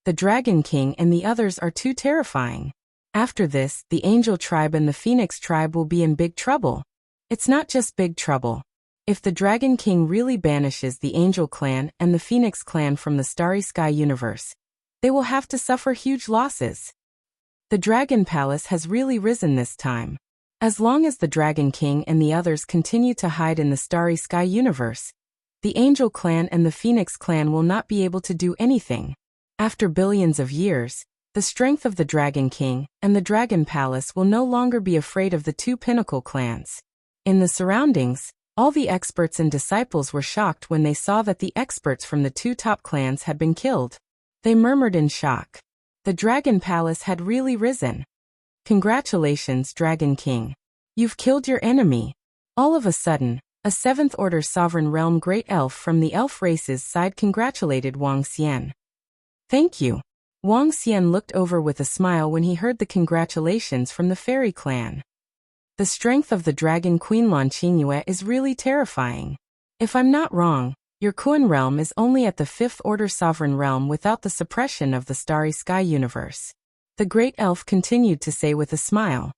The Dragon King and the others are too terrifying. After this, the Angel tribe and the Phoenix tribe will be in big trouble. It's not just big trouble. If the Dragon King really banishes the Angel clan and the Phoenix clan from the Starry Sky universe, they will have to suffer huge losses. The Dragon Palace has really risen this time. As long as the Dragon King and the others continue to hide in the Starry Sky universe, the Angel clan and the Phoenix clan will not be able to do anything. After billions of years, the strength of the Dragon King and the Dragon Palace will no longer be afraid of the two Pinnacle clans. In the surroundings, all the experts and disciples were shocked when they saw that the experts from the two top clans had been killed. They murmured in shock. The Dragon Palace had really risen. Congratulations, Dragon King. You've killed your enemy. All of a sudden, a 7th Order Sovereign Realm Great Elf from the Elf race's side congratulated Wuxia. Thank you. Wuxia looked over with a smile when he heard the congratulations from the Fairy clan. The strength of the Dragon Queen Lan Qingyue is really terrifying. If I'm not wrong, your Kun realm is only at the 5th Order Sovereign Realm without the suppression of the Starry Sky universe. The Great Elf continued to say with a smile.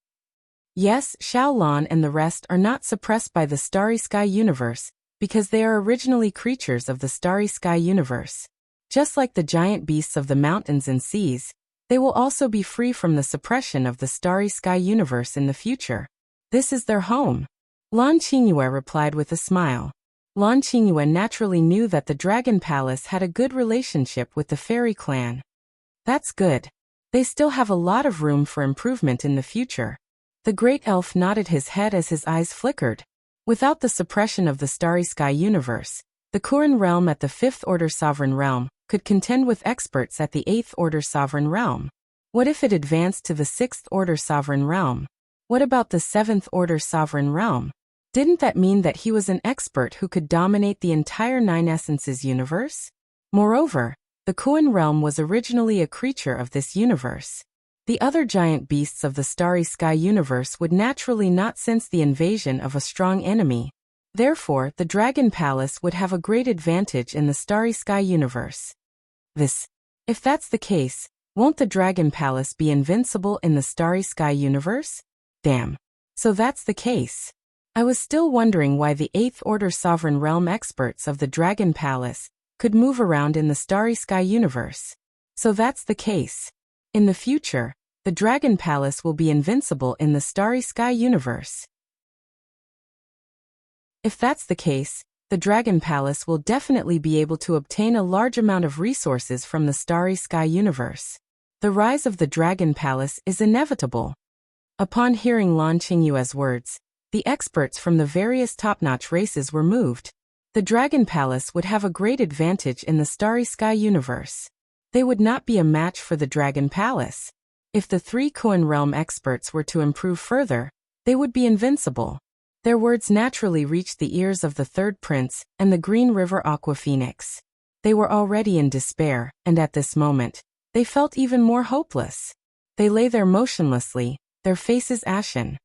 Yes, Xiaolan and the rest are not suppressed by the Starry Sky universe, because they are originally creatures of the Starry Sky universe. Just like the giant beasts of the mountains and seas, they will also be free from the suppression of the Starry Sky universe in the future. This is their home. Lan Qingyue replied with a smile. Lan Qingyue naturally knew that the Dragon Palace had a good relationship with the Fairy clan. That's good. They still have a lot of room for improvement in the future. The Great Elf nodded his head as his eyes flickered. Without the suppression of the Starry Sky universe, the Kuran realm at the 5th Order Sovereign Realm could contend with experts at the 8th Order Sovereign Realm. What if it advanced to the 6th Order Sovereign Realm? What about the 7th Order Sovereign Realm? Didn't that mean that he was an expert who could dominate the entire Nine Essences universe? Moreover, the Kuan realm was originally a creature of this universe. The other giant beasts of the Starry Sky universe would naturally not sense the invasion of a strong enemy. Therefore, the Dragon Palace would have a great advantage in the Starry Sky universe. If that's the case, won't the Dragon Palace be invincible in the Starry Sky universe? Damn. So that's the case. I was still wondering why the 8th Order Sovereign Realm experts of the Dragon Palace could move around in the Starry Sky universe. So that's the case. In the future, the Dragon Palace will be invincible in the Starry Sky universe. If that's the case, the Dragon Palace will definitely be able to obtain a large amount of resources from the Starry Sky universe. The rise of the Dragon Palace is inevitable. Upon hearing Lan Qingyue's words, the experts from the various top-notch races were moved. The Dragon Palace would have a great advantage in the Starry Sky universe. They would not be a match for the Dragon Palace. If the 3 Kuan realm experts were to improve further, they would be invincible. Their words naturally reached the ears of the third prince and the Green River Aqua Phoenix. They were already in despair, and at this moment, they felt even more hopeless. They lay there motionlessly, their faces ashen.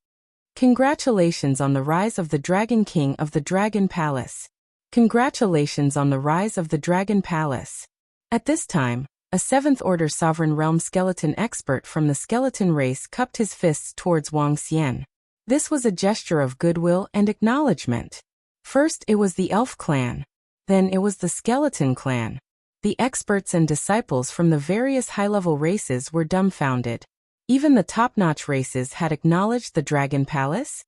Congratulations on the rise of the Dragon King of the Dragon Palace. Congratulations on the rise of the Dragon Palace. At this time, a 7th Order Sovereign Realm skeleton expert from the skeleton race cupped his fists towards Wuxia. This was a gesture of goodwill and acknowledgement. First it was the Elf clan. Then it was the Skeleton Clan. The experts and disciples from the various high-level races were dumbfounded. Even the top-notch races had acknowledged the Dragon Palace?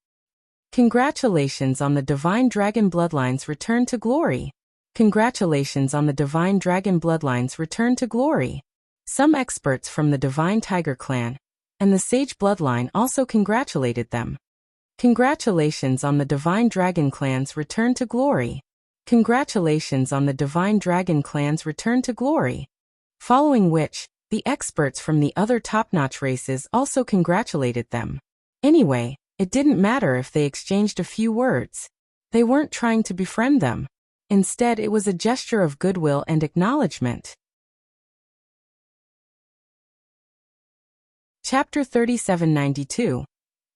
Congratulations on the Divine Dragon Bloodline's return to glory. Congratulations on the Divine Dragon Bloodline's return to glory. Some experts from the Divine Tiger Clan and the Sage Bloodline also congratulated them. Congratulations on the Divine Dragon Clan's return to glory. Congratulations on the Divine Dragon Clan's return to glory. Following which, the experts from the other top-notch races also congratulated them. Anyway, it didn't matter if they exchanged a few words. They weren't trying to befriend them. Instead, it was a gesture of goodwill and acknowledgement. Chapter 3792.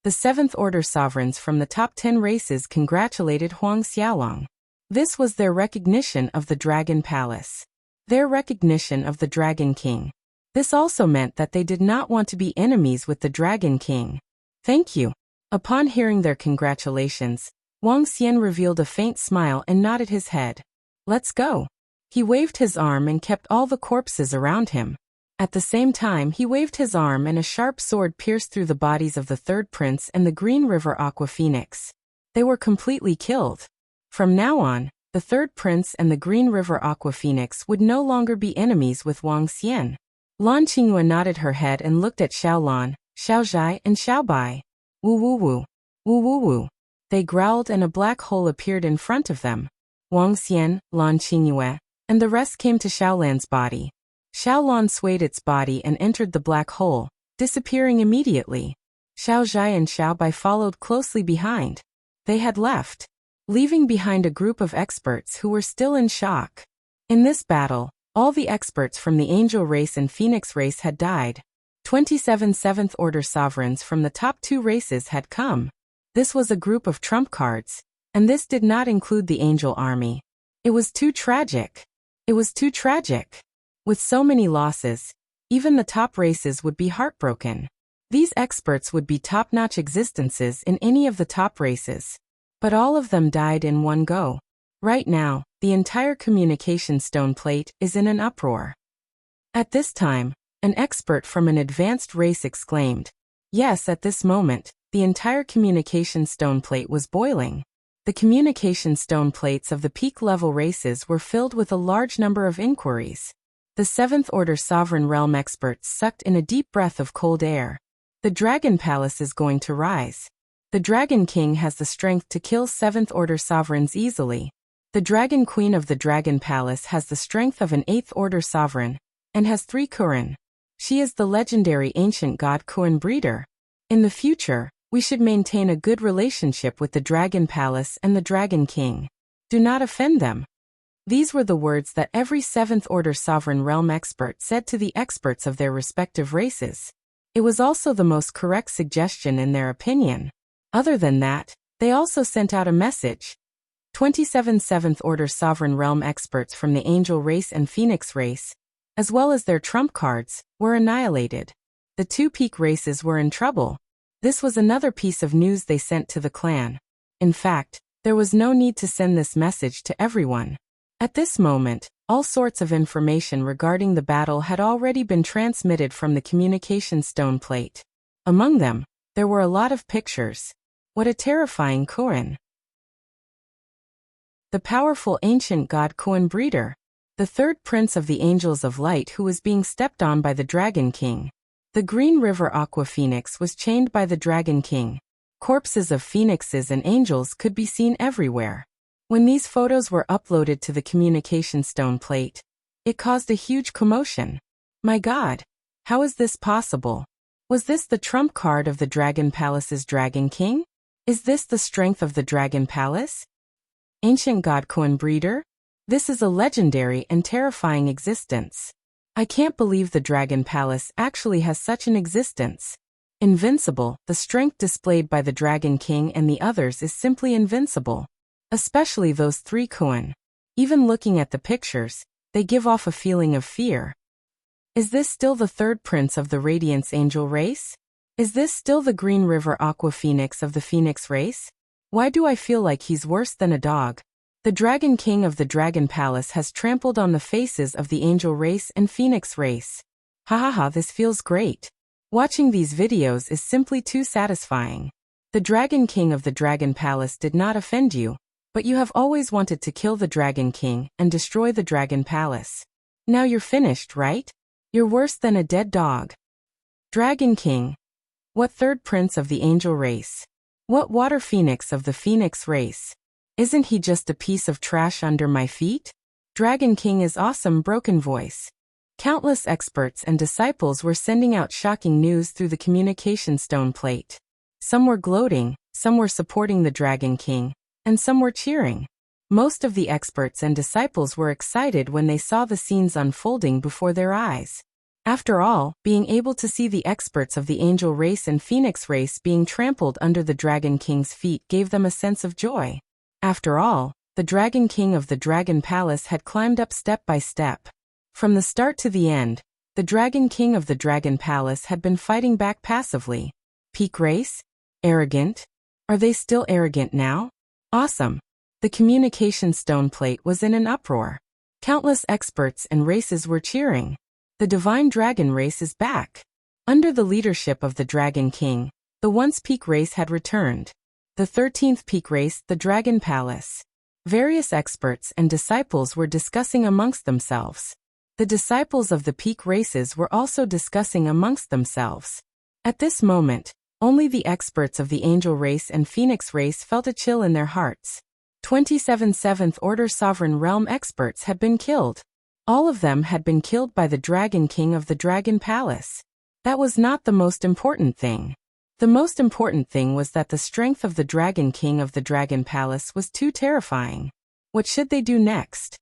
The Seventh Order sovereigns from the top 10 races congratulated Huang Xiaolong. This was their recognition of the Dragon Palace. Their recognition of the Dragon King. This also meant that they did not want to be enemies with the Dragon King. Thank you. Upon hearing their congratulations, Wang Xian revealed a faint smile and nodded his head. Let's go. He waved his arm and kept all the corpses around him. At the same time, he waved his arm and a sharp sword pierced through the bodies of the third prince and the Green River Aqua Phoenix. They were completely killed. From now on, the third prince and the Green River Aqua Phoenix would no longer be enemies with Wang Xian. Lan Qingyue nodded her head and looked at Xiaolan, Xiaozhai and Xiaobai. Woo woo woo. Woo woo woo. They growled and a black hole appeared in front of them. Wang Xian, Lan Qingyue, and the rest came to Xiaolan's body. Xiaolan swayed its body and entered the black hole, disappearing immediately. Xiaozhai and Xiaobai followed closely behind. They had left, leaving behind a group of experts who were still in shock. In this battle, all the experts from the Angel race and Phoenix race had died. 27 Seventh Order sovereigns from the top 2 races had come. This was a group of trump cards, and this did not include the Angel army. It was too tragic. It was too tragic. With so many losses, even the top races would be heartbroken. These experts would be top-notch existences in any of the top races. But all of them died in one go. Right now, the entire communication stone plate is in an uproar. At this time, an expert from an advanced race exclaimed. Yes, at this moment, the entire communication stone plate was boiling. The communication stone plates of the peak-level races were filled with a large number of inquiries. The Seventh Order Sovereign Realm experts sucked in a deep breath of cold air. The Dragon Palace is going to rise. The Dragon King has the strength to kill Seventh Order sovereigns easily. The Dragon Queen of the Dragon Palace has the strength of an Eighth Order sovereign, and has 3 Kuren. She is the legendary ancient god Kuren breeder. In the future, we should maintain a good relationship with the Dragon Palace and the Dragon King. Do not offend them. These were the words that every Seventh Order Sovereign Realm expert said to the experts of their respective races. It was also the most correct suggestion in their opinion. Other than that, they also sent out a message. 27 Seventh Order Sovereign Realm experts from the Angel race and Phoenix race, as well as their trump cards, were annihilated. The 2 peak races were in trouble. This was another piece of news they sent to the clan. In fact, there was no need to send this message to everyone. At this moment, all sorts of information regarding the battle had already been transmitted from the communication stone plate. Among them, there were a lot of pictures. What a terrifying Kuren. The powerful ancient god Kuren breeder. The third prince of the Angels of Light who was being stepped on by the Dragon King. The Green River Aqua Phoenix was chained by the Dragon King. Corpses of phoenixes and angels could be seen everywhere. When these photos were uploaded to the communication stone plate, it caused a huge commotion. My God! How is this possible? Was this the trump card of the Dragon Palace's Dragon King? Is this the strength of the Dragon Palace? Ancient God Kuren breeder? This is a legendary and terrifying existence. I can't believe the Dragon Palace actually has such an existence. Invincible, the strength displayed by the Dragon King and the others is simply invincible. Especially those 3 Kuren. Even looking at the pictures, they give off a feeling of fear. Is this still the third prince of the Radiance Angel race? Is this still the Green River Aqua Phoenix of the Phoenix race? Why do I feel like he's worse than a dog? The Dragon King of the Dragon Palace has trampled on the faces of the angel race and phoenix race. Hahaha, this feels great. Watching these videos is simply too satisfying. The Dragon King of the Dragon Palace did not offend you, but you have always wanted to kill the Dragon King and destroy the Dragon Palace. Now you're finished, right? You're worse than a dead dog. Dragon King. What third prince of the angel race? What water phoenix of the phoenix race? Isn't he just a piece of trash under my feet? Dragon King is awesome. Broken voice. Countless experts and disciples were sending out shocking news through the communication stone plate. Some were gloating, some were supporting the Dragon King, and some were cheering. Most of the experts and disciples were excited when they saw the scenes unfolding before their eyes. After all, being able to see the experts of the angel race and phoenix race being trampled under the Dragon King's feet gave them a sense of joy. After all, the Dragon King of the Dragon Palace had climbed up step by step. From the start to the end, the Dragon King of the Dragon Palace had been fighting back passively. Peak race? Arrogant? Are they still arrogant now? Awesome. The communication stone plate was in an uproar. Countless experts and races were cheering. The Divine Dragon race is back. Under the leadership of the Dragon King, the once peak race had returned. The 13th peak race, the Dragon Palace. Various experts and disciples were discussing amongst themselves. The disciples of the peak races were also discussing amongst themselves. At this moment, only the experts of the angel race and phoenix race felt a chill in their hearts. 27 7th Order Sovereign Realm experts had been killed. All of them had been killed by the Dragon King of the Dragon Palace. That was not the most important thing. The most important thing was that the strength of the Dragon King of the Dragon Palace was too terrifying. What should they do next?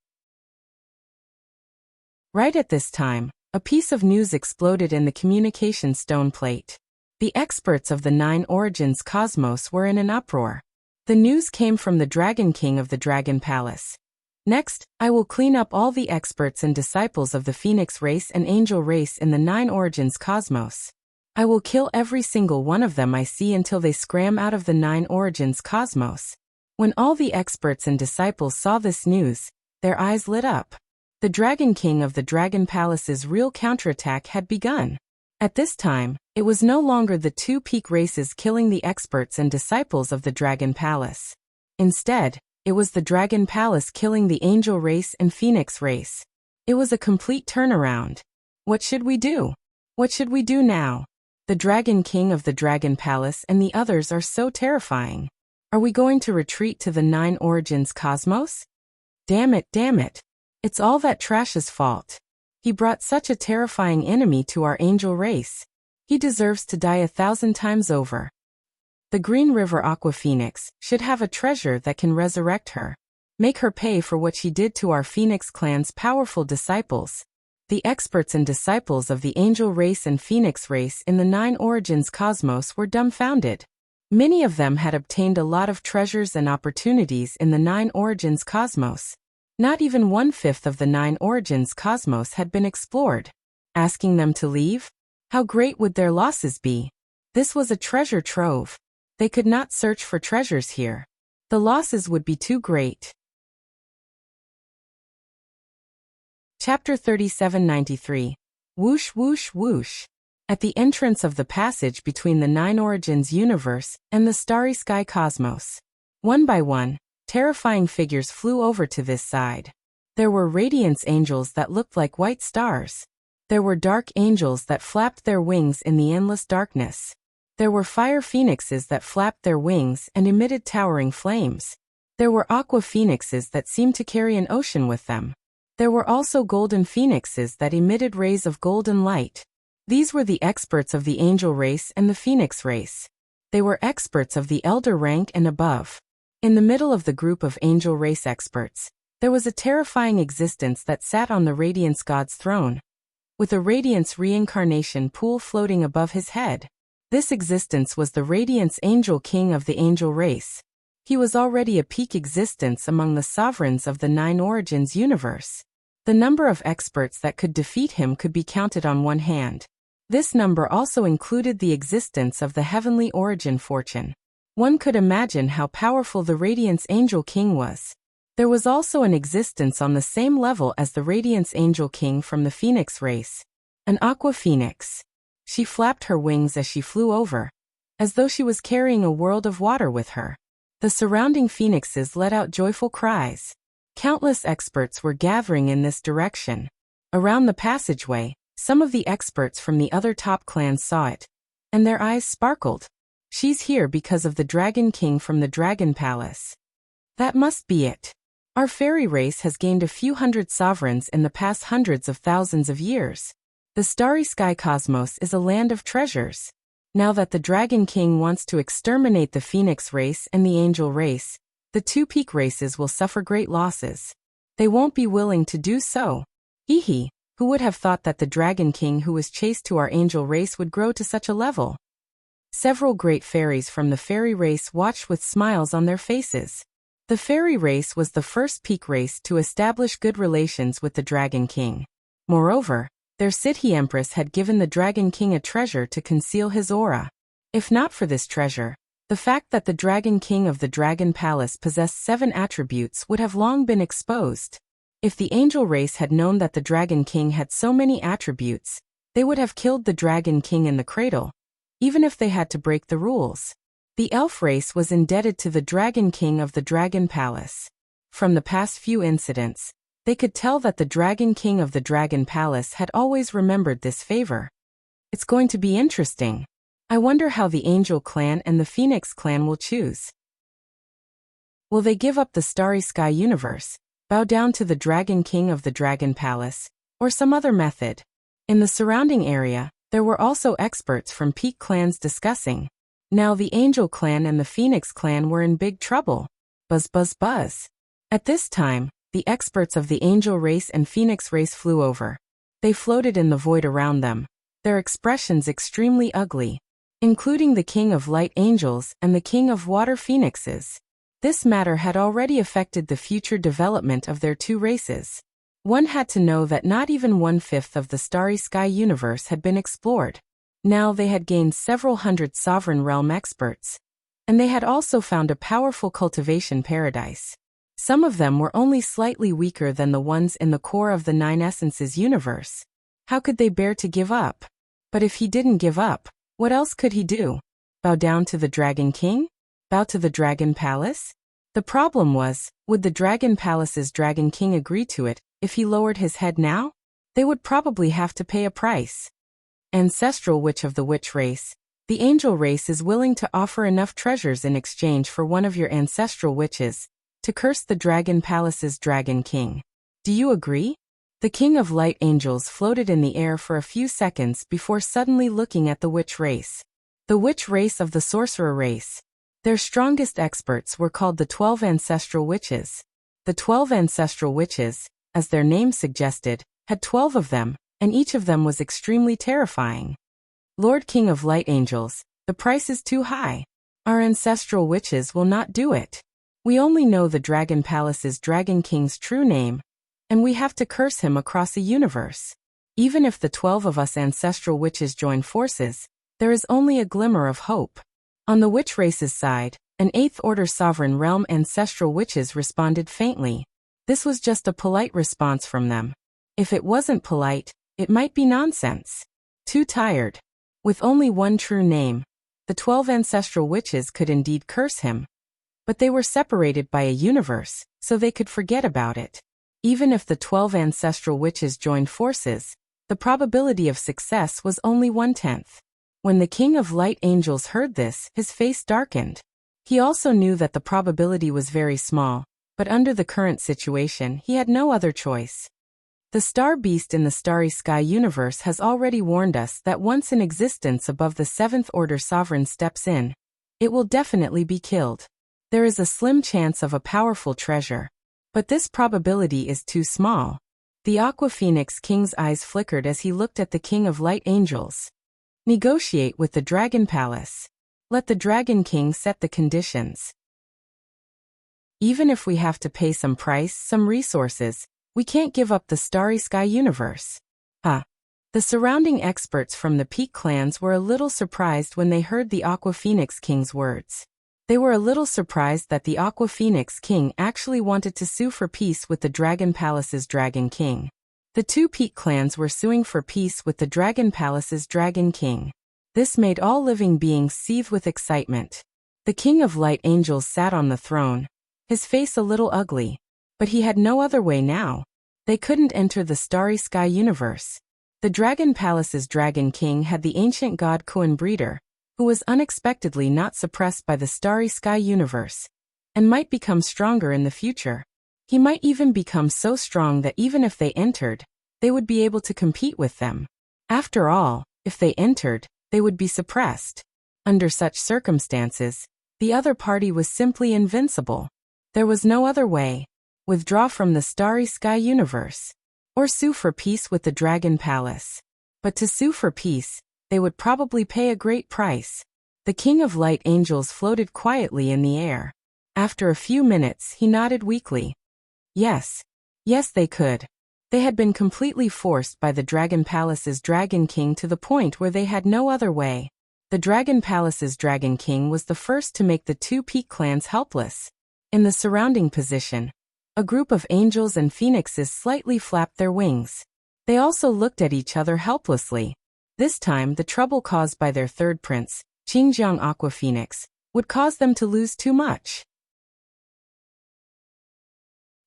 Right at this time, a piece of news exploded in the communication stone plate. The experts of the 9 Origins cosmos were in an uproar. The news came from the Dragon King of the Dragon Palace. Next, I will clean up all the experts and disciples of the Phoenix race and Angel race in the 9 Origins cosmos. I will kill every single one of them I see until they scram out of the 9 Origins cosmos. When all the experts and disciples saw this news, their eyes lit up. The Dragon King of the Dragon Palace's real counterattack had begun. At this time, it was no longer the 2 peak races killing the experts and disciples of the Dragon Palace. Instead, it was the Dragon Palace killing the Angel race and Phoenix race. It was a complete turnaround. What should we do? What should we do now? The Dragon King of the Dragon Palace and the others are so terrifying. Are we going to retreat to the 9 Origins cosmos? Damn it, damn it. It's all that Trash's fault. He brought such a terrifying enemy to our angel race. He deserves to die 1,000 times over. The Green River Aqua Phoenix should have a treasure that can resurrect her. Make her pay for what she did to our Phoenix clan's powerful disciples. The experts and disciples of the Angel race and Phoenix race in the 9 Origins cosmos were dumbfounded. Many of them had obtained a lot of treasures and opportunities in the 9 Origins cosmos. Not even 1/5 of the 9 Origins cosmos had been explored. Asking them to leave? How great would their losses be? This was a treasure trove. They could not search for treasures here. The losses would be too great. Chapter 3793. Whoosh whoosh whoosh. At the entrance of the passage between the 9 Origins universe and the starry sky cosmos. One by one, terrifying figures flew over to this side. There were radiance angels that looked like white stars. There were dark angels that flapped their wings in the endless darkness. There were fire phoenixes that flapped their wings and emitted towering flames. There were aqua phoenixes that seemed to carry an ocean with them. There were also golden phoenixes that emitted rays of golden light. These were the experts of the angel race and the phoenix race. They were experts of the elder rank and above. In the middle of the group of angel race experts, there was a terrifying existence that sat on the radiance god's throne, with a radiance reincarnation pool floating above his head. This existence was the radiance angel king of the angel race. He was already a peak existence among the sovereigns of the 9 Origins universe. The number of experts that could defeat him could be counted on one hand. This number also included the existence of the heavenly origin fortune. One could imagine how powerful the Radiance Angel King was. There was also an existence on the same level as the Radiance Angel King from the Phoenix race, an Aqua Phoenix. She flapped her wings as she flew over, as though she was carrying a world of water with her. The surrounding phoenixes let out joyful cries. Countless experts were gathering in this direction. Around the passageway, some of the experts from the other top clans saw it, and their eyes sparkled. She's here because of the Dragon King from the Dragon Palace. That must be it. Our fairy race has gained a few hundred sovereigns in the past hundreds of thousands of years. The starry sky cosmos is a land of treasures. Now that the Dragon King wants to exterminate the Phoenix race and the Angel race, the two peak races will suffer great losses. They won't be willing to do so. Hee, who would have thought that the Dragon King who was chased to our Angel race would grow to such a level? Several great fairies from the fairy race watched with smiles on their faces. The fairy race was the first peak race to establish good relations with the Dragon King. Moreover, their city empress had given the Dragon King a treasure to conceal his aura. If not for this treasure, the fact that the Dragon King of the Dragon Palace possessed 7 attributes would have long been exposed. If the Angel race had known that the Dragon King had so many attributes, they would have killed the Dragon King in the cradle, even if they had to break the rules. The Elf race was indebted to the Dragon King of the Dragon Palace. From the past few incidents, they could tell that the Dragon King of the Dragon Palace had always remembered this favor. It's going to be interesting. I wonder how the Angel clan and the Phoenix clan will choose. Will they give up the Starry Sky universe, bow down to the Dragon King of the Dragon Palace, or some other method? In the surrounding area, there were also experts from peak clans discussing. Now the Angel clan and the Phoenix clan were in big trouble. Buzz buzz buzz. At this time, the experts of the Angel race and Phoenix race flew over. They floated in the void around them, their expressions extremely ugly, including the King of Light Angels and the King of Water Phoenixes. This matter had already affected the future development of their two races. One had to know that not even 1/5 of the Starry Sky universe had been explored. Now they had gained several hundred sovereign realm experts, and they had also found a powerful cultivation paradise. Some of them were only slightly weaker than the ones in the core of the Nine Essences universe. How could they bear to give up? But if he didn't give up, what else could he do? Bow down to the Dragon King? Bow to the Dragon Palace? The problem was, would the Dragon Palace's Dragon King agree to it if he lowered his head now? They would probably have to pay a price. Ancestral Witch of the Witch race. The Angel race is willing to offer enough treasures in exchange for one of your ancestral witches to curse the Dragon Palace's Dragon King. Do you agree? The King of Light Angels floated in the air for a few seconds before suddenly looking at the Witch race. The Witch race of the Sorcerer race. Their strongest experts were called the 12 Ancestral Witches. The 12 Ancestral Witches, as their name suggested, had 12 of them, and each of them was extremely terrifying. Lord King of Light Angels, the price is too high. Our ancestral witches will not do it. We only know the Dragon Palace's Dragon King's true name, and we have to curse him across the universe. Even if the 12 of us ancestral witches join forces, there is only a glimmer of hope. On the witch race's side, an 8th Order Sovereign Realm ancestral witches responded faintly. This was just a polite response from them. If it wasn't polite, it might be nonsense. Too tired. With only one true name, the 12 ancestral witches could indeed curse him. But they were separated by a universe, so they could forget about it. Even if the 12 ancestral witches joined forces, the probability of success was only 1/10. When the King of Light Angels heard this, his face darkened. He also knew that the probability was very small, but under the current situation, he had no other choice. The star beast in the Starry Sky universe has already warned us that once an existence above the 7th Order Sovereign steps in, it will definitely be killed. There is a slim chance of a powerful treasure, but this probability is too small. The Aqua Phoenix King's eyes flickered as he looked at the King of Light Angels. Negotiate with the Dragon Palace. Let the Dragon King set the conditions. Even if we have to pay some price, some resources, we can't give up the Starry Sky universe. The surrounding experts from the peak clans were a little surprised when they heard the Aqua Phoenix King's words. They were a little surprised that the Aqua Phoenix King actually wanted to sue for peace with the Dragon Palace's Dragon King. The two peak clans were suing for peace with the Dragon Palace's Dragon King. This made all living beings seethe with excitement. The King of Light Angels sat on the throne, his face a little ugly. But he had no other way now. They couldn't enter the Starry Sky universe. The Dragon Palace's Dragon King had the ancient god Cohen Breeder, who was unexpectedly not suppressed by the Starry Sky universe, and might become stronger in the future. He might even become so strong that even if they entered, they would be able to compete with them. After all, if they entered, they would be suppressed. Under such circumstances, the other party was simply invincible. There was no other way. Withdraw from the Starry Sky universe, or sue for peace with the Dragon Palace. But to sue for peace, they would probably pay a great price. The King of Light Angels floated quietly in the air. After a few minutes, he nodded weakly. Yes. Yes, they could. They had been completely forced by the Dragon Palace's Dragon King to the point where they had no other way. The Dragon Palace's Dragon King was the first to make the two peak clans helpless. In the surrounding position, a group of angels and phoenixes slightly flapped their wings. They also looked at each other helplessly. This time, the trouble caused by their third prince, Qingjiang Aqua Phoenix, would cause them to lose too much.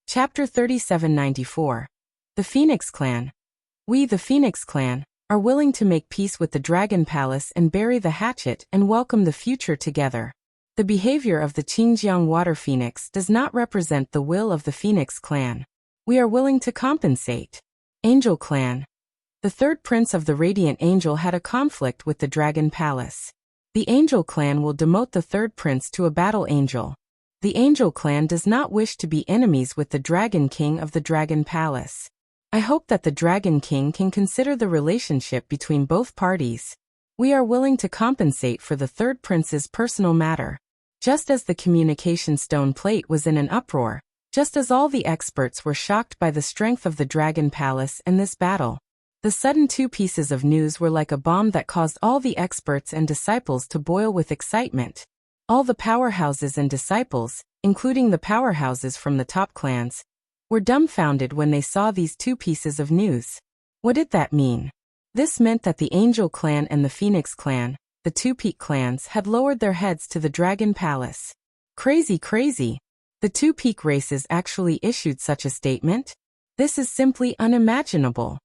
Chapter 3794. The Phoenix Clan. We, the Phoenix Clan, are willing to make peace with the Dragon Palace and bury the hatchet and welcome the future together. The behavior of the Qingjiang Water Phoenix does not represent the will of the Phoenix Clan. We are willing to compensate. Angel Clan. The third prince of the Radiant Angel had a conflict with the Dragon Palace. The Angel Clan will demote the third prince to a battle angel. The Angel Clan does not wish to be enemies with the Dragon King of the Dragon Palace. I hope that the Dragon King can consider the relationship between both parties. We are willing to compensate for the third prince's personal matter. Just as the communication stone plate was in an uproar, just as all the experts were shocked by the strength of the Dragon Palace and this battle, the sudden two pieces of news were like a bomb that caused all the experts and disciples to boil with excitement. All the powerhouses and disciples, including the powerhouses from the top clans, were dumbfounded when they saw these two pieces of news. What did that mean? This meant that the Angel Clan and the Phoenix Clan, the two peak clans, had lowered their heads to the Dragon Palace. Crazy, crazy. The two peak races actually issued such a statement? This is simply unimaginable.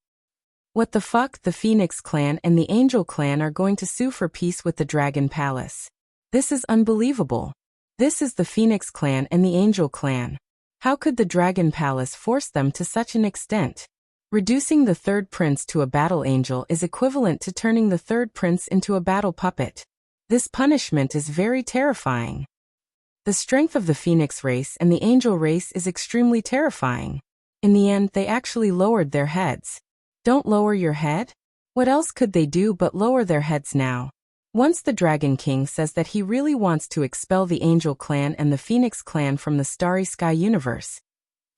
What the fuck? The Phoenix Clan and the Angel Clan are going to sue for peace with the Dragon Palace. This is unbelievable. This is the Phoenix Clan and the Angel Clan. How could the Dragon Palace force them to such an extent? Reducing the third prince to a battle angel is equivalent to turning the third prince into a battle puppet. This punishment is very terrifying. The strength of the Phoenix race and the Angel race is extremely terrifying. In the end, they actually lowered their heads. Don't lower your head? What else could they do but lower their heads now? Once the Dragon King says that he really wants to expel the Angel Clan and the Phoenix Clan from the Starry Sky universe,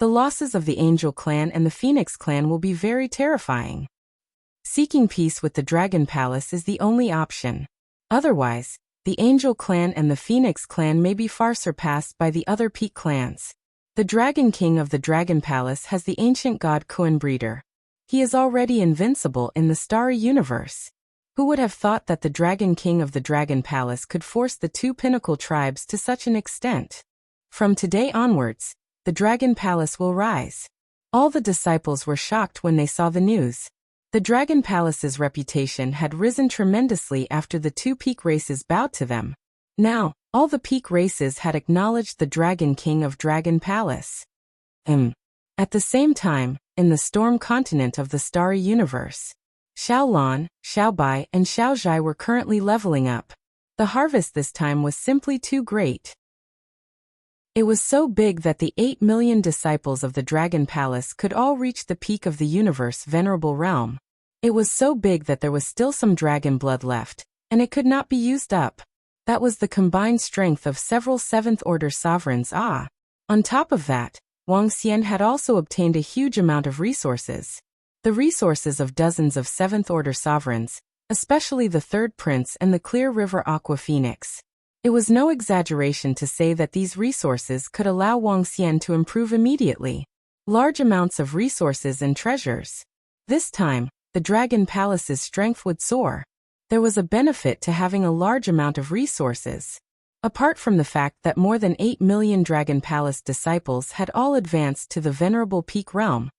the losses of the Angel Clan and the Phoenix Clan will be very terrifying. Seeking peace with the Dragon Palace is the only option. Otherwise, the Angel Clan and the Phoenix Clan may be far surpassed by the other peak clans. The Dragon King of the Dragon Palace has the ancient god Cohen Breeder. He is already invincible in the Starry universe. Who would have thought that the Dragon King of the Dragon Palace could force the two pinnacle tribes to such an extent? From today onwards, the Dragon Palace will rise. All the disciples were shocked when they saw the news. The Dragon Palace's reputation had risen tremendously after the two peak races bowed to them. Now, all the peak races had acknowledged the Dragon King of Dragon Palace. At the same time, in the storm continent of the Starry Universe, Xiaolan, Xiaobai, and Xiaozhai were currently leveling up. The harvest this time was simply too great. It was so big that the 8 million disciples of the Dragon Palace could all reach the peak of the universe venerable realm. It was so big that there was still some dragon blood left, and it could not be used up. That was the combined strength of several 7th Order sovereigns. On top of that, Wang Xian had also obtained a huge amount of resources. The resources of dozens of 7th Order sovereigns, especially the third prince and the Clear River Aqua Phoenix. It was no exaggeration to say that these resources could allow Wang Xian to improve immediately. Large amounts of resources and treasures. This time, the Dragon Palace's strength would soar. There was a benefit to having a large amount of resources. Apart from the fact that more than 8 million Dragon Palace disciples had all advanced to the Venerable Peak Realm,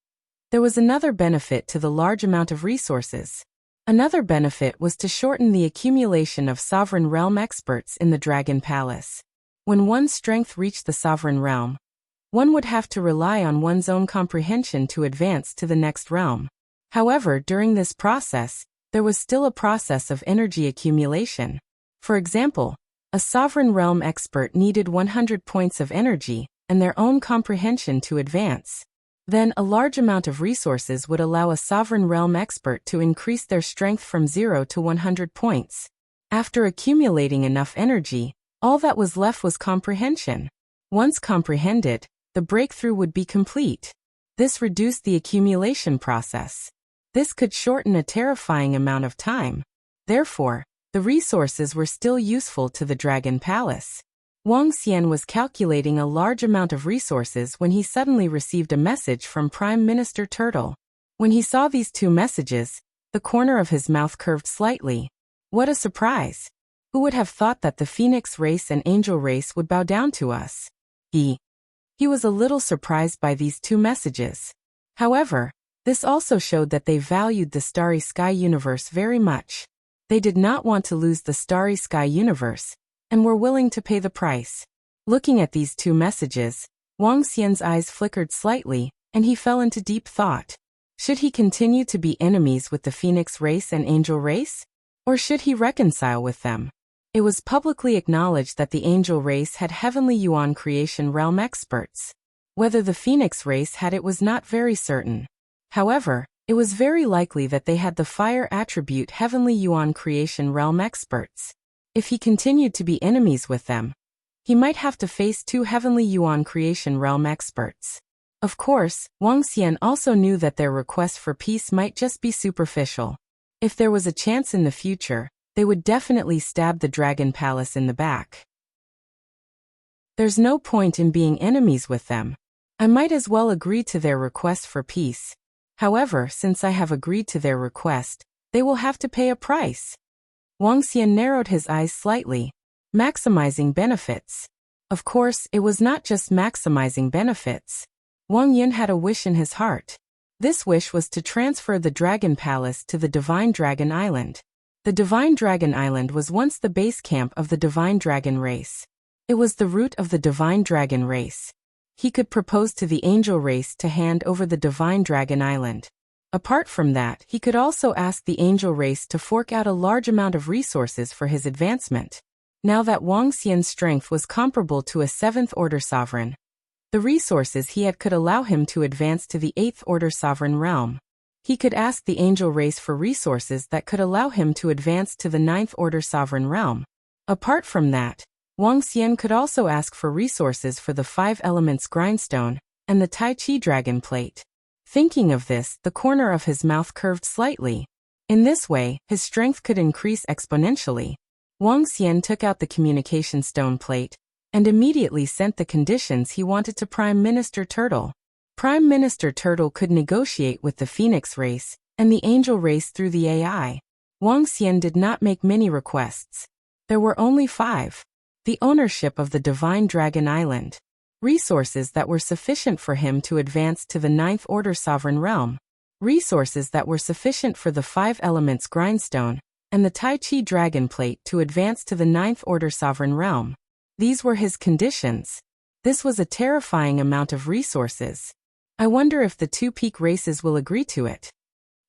there was another benefit to the large amount of resources. Another benefit was to shorten the accumulation of Sovereign Realm experts in the Dragon Palace. When one's strength reached the Sovereign Realm, one would have to rely on one's own comprehension to advance to the next realm. However, during this process, there was still a process of energy accumulation. For example, a Sovereign Realm expert needed 100 points of energy and their own comprehension to advance. Then, a large amount of resources would allow a Sovereign Realm expert to increase their strength from 0 to 100 points. After accumulating enough energy, all that was left was comprehension. Once comprehended, the breakthrough would be complete. This reduced the accumulation process. This could shorten a terrifying amount of time. Therefore, the resources were still useful to the Dragon Palace. Wang Xian was calculating a large amount of resources when he suddenly received a message from Prime Minister Turtle. When he saw these two messages, the corner of his mouth curved slightly. What a surprise! Who would have thought that the Phoenix race and Angel race would bow down to us? He was a little surprised by these two messages. However, this also showed that they valued the Starry Sky universe very much. They did not want to lose the Starry Sky universe, and were willing to pay the price. Looking at these two messages, Wang Xian's eyes flickered slightly, and he fell into deep thought. Should he continue to be enemies with the Phoenix race and Angel race? Or should he reconcile with them? It was publicly acknowledged that the Angel race had Heavenly Yuan Creation Realm experts. Whether the Phoenix race had it was not very certain. However, it was very likely that they had the Fire attribute Heavenly Yuan Creation Realm experts. If he continued to be enemies with them, he might have to face two Heavenly Yuan Creation Realm experts. Of course, Wang Xian also knew that their request for peace might just be superficial. If there was a chance in the future, they would definitely stab the Dragon Palace in the back. There's no point in being enemies with them. I might as well agree to their request for peace. However, since I have agreed to their request, they will have to pay a price. Wang Xian narrowed his eyes slightly. Maximizing benefits. Of course, it was not just maximizing benefits. Wang Yun had a wish in his heart. This wish was to transfer the Dragon Palace to the Divine Dragon Island. The Divine Dragon Island was once the base camp of the Divine Dragon race. It was the root of the Divine Dragon race. He could propose to the Angel race to hand over the Divine Dragon Island. Apart from that, he could also ask the Angel race to fork out a large amount of resources for his advancement. Now that Wang Xian's strength was comparable to a 7th Order Sovereign, the resources he had could allow him to advance to the 8th Order Sovereign realm. He could ask the Angel race for resources that could allow him to advance to the 9th Order Sovereign realm. Apart from that, Wang Xian could also ask for resources for the 5 Elements Grindstone and the Tai Chi Dragon Plate. Thinking of this, the corner of his mouth curved slightly. In this way, his strength could increase exponentially. Wang Xian took out the communication stone plate and immediately sent the conditions he wanted to Prime Minister Turtle. Prime Minister Turtle could negotiate with the Phoenix race and the Angel race through the AI. Wang Xian did not make many requests. There were only 5. The ownership of the Divine Dragon Island. Resources that were sufficient for him to advance to the 9th Order Sovereign realm. Resources that were sufficient for the 5 Elements Grindstone and the Tai Chi Dragon Plate to advance to the 9th Order Sovereign realm. These were his conditions. This was a terrifying amount of resources. I wonder if the 2 peak races will agree to it.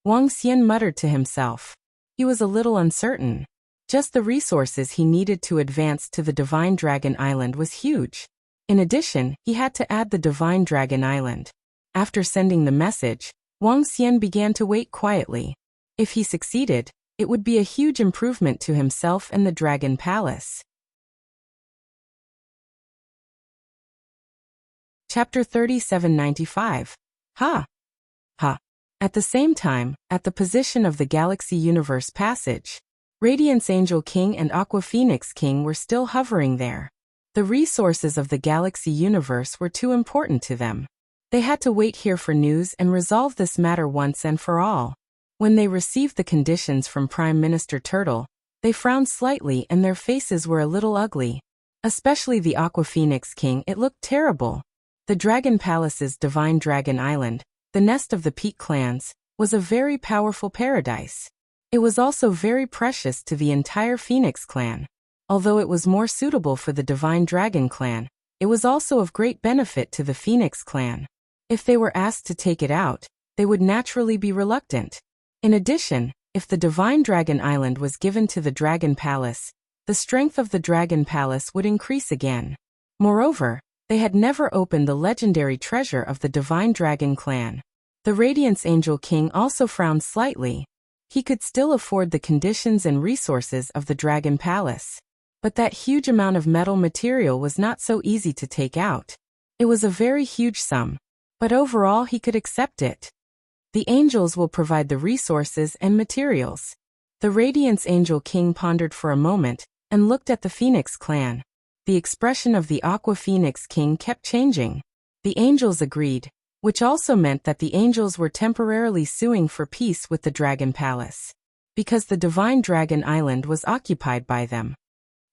Wang Xian muttered to himself. He was a little uncertain. Just the resources he needed to advance to the Divine Dragon Island was huge. In addition, he had to add the Divine Dragon Island. After sending the message, Wang Xian began to wait quietly. If he succeeded, it would be a huge improvement to himself and the Dragon Palace. Chapter 3795. Ha! Ha! At the same time, at the position of the Galaxy Universe Passage, Radiance Angel King and Aqua Phoenix King were still hovering there. The resources of the galaxy universe were too important to them. They had to wait here for news and resolve this matter once and for all. When they received the conditions from Prime Minister Turtle, they frowned slightly and their faces were a little ugly. Especially the Aqua Phoenix King, it looked terrible. The Dragon Palace's Divine Dragon Island, the nest of the Peak clans, was a very powerful paradise. It was also very precious to the entire Phoenix clan. Although it was more suitable for the Divine Dragon clan, it was also of great benefit to the Phoenix clan. If they were asked to take it out, they would naturally be reluctant. In addition, if the Divine Dragon Island was given to the Dragon Palace, the strength of the Dragon Palace would increase again. Moreover, they had never opened the legendary treasure of the Divine Dragon clan. The Radiance Angel King also frowned slightly. He could still afford the conditions and resources of the Dragon Palace. But that huge amount of metal material was not so easy to take out. It was a very huge sum. But overall he could accept it. The angels will provide the resources and materials. The Radiance Angel King pondered for a moment and looked at the Phoenix clan. The expression of the Aqua Phoenix King kept changing. The angels agreed, which also meant that the angels were temporarily suing for peace with the Dragon Palace, because the Divine Dragon Island was occupied by them.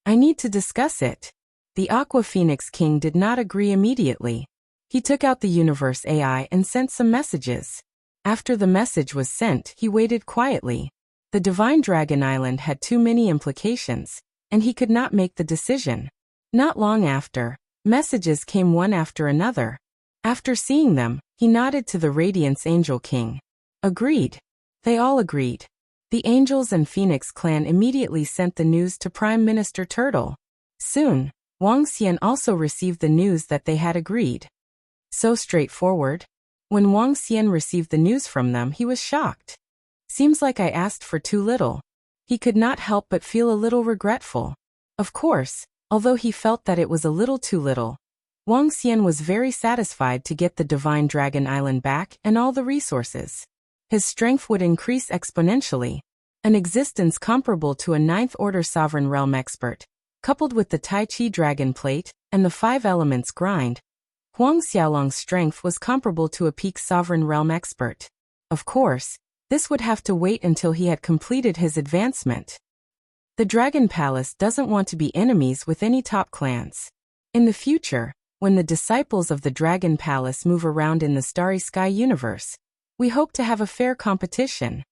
I need to discuss it. The Aqua Phoenix King did not agree immediately. He took out the Universe AI and sent some messages. After the message was sent, he waited quietly. The Divine Dragon Island had too many implications, and he could not make the decision. Not long after, messages came one after another. After seeing them, he nodded to the Radiance Angel King. Agreed. They all agreed. The Angels and Phoenix clan immediately sent the news to Prime Minister Turtle. Soon, Wuxia also received the news that they had agreed. So straightforward. When Wuxia received the news from them, he was shocked. Seems like I asked for too little. He could not help but feel a little regretful. Of course, although he felt that it was a little too little, Wuxia was very satisfied to get the Divine Dragon Island back and all the resources. His strength would increase exponentially. An existence comparable to a 9th Order Sovereign Realm expert, coupled with the Tai Chi Dragon Plate and the 5 Elements Grind, Huang Xiaolong's strength was comparable to a peak Sovereign Realm expert. Of course, this would have to wait until he had completed his advancement. The Dragon Palace doesn't want to be enemies with any top clans. In the future, when the disciples of the Dragon Palace move around in the Starry Sky universe, we hope to have a fair competition.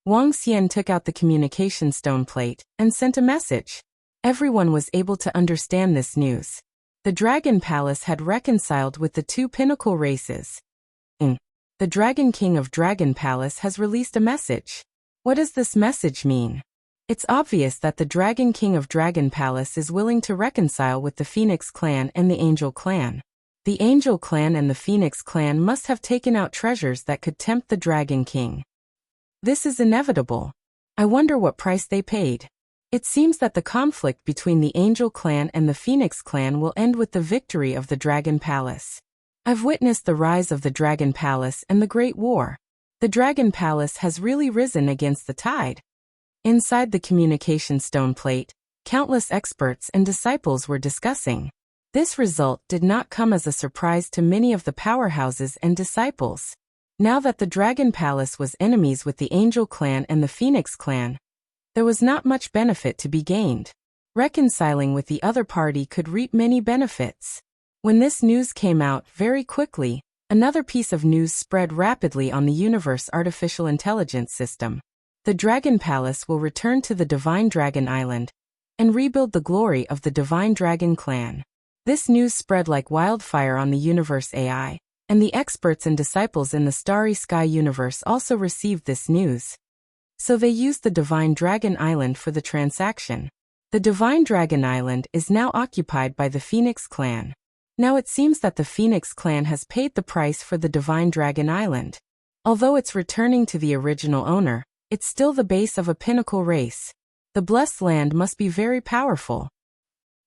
Wuxia took out the communication stone plate and sent a message. Everyone was able to understand this news. The Dragon Palace had reconciled with the 2 pinnacle races. The Dragon King of Dragon Palace has released a message. What does this message mean? It's obvious that the Dragon King of Dragon Palace is willing to reconcile with the Phoenix clan and the Angel clan. The Angel clan and the Phoenix clan must have taken out treasures that could tempt the Dragon King. This is inevitable. I wonder what price they paid. It seems that the conflict between the Angel clan and the Phoenix clan will end with the victory of the Dragon Palace. I've witnessed the rise of the Dragon Palace and the Great War. The Dragon Palace has really risen against the tide. Inside the communication stone plate, countless experts and disciples were discussing. This result did not come as a surprise to many of the powerhouses and disciples. Now that the Dragon Palace was enemies with the Angel clan and the Phoenix clan, there was not much benefit to be gained. Reconciling with the other party could reap many benefits. When this news came out very quickly, another piece of news spread rapidly on the universe artificial intelligence system. The Dragon Palace will return to the Divine Dragon Island and rebuild the glory of the Divine Dragon clan. This news spread like wildfire on the universe AI, and the experts and disciples in the Starry Sky universe also received this news. So they used the Divine Dragon Island for the transaction. The Divine Dragon Island is now occupied by the Phoenix clan. Now it seems that the Phoenix clan has paid the price for the Divine Dragon Island. Although it's returning to the original owner, it's still the base of a pinnacle race. The blessed land must be very powerful.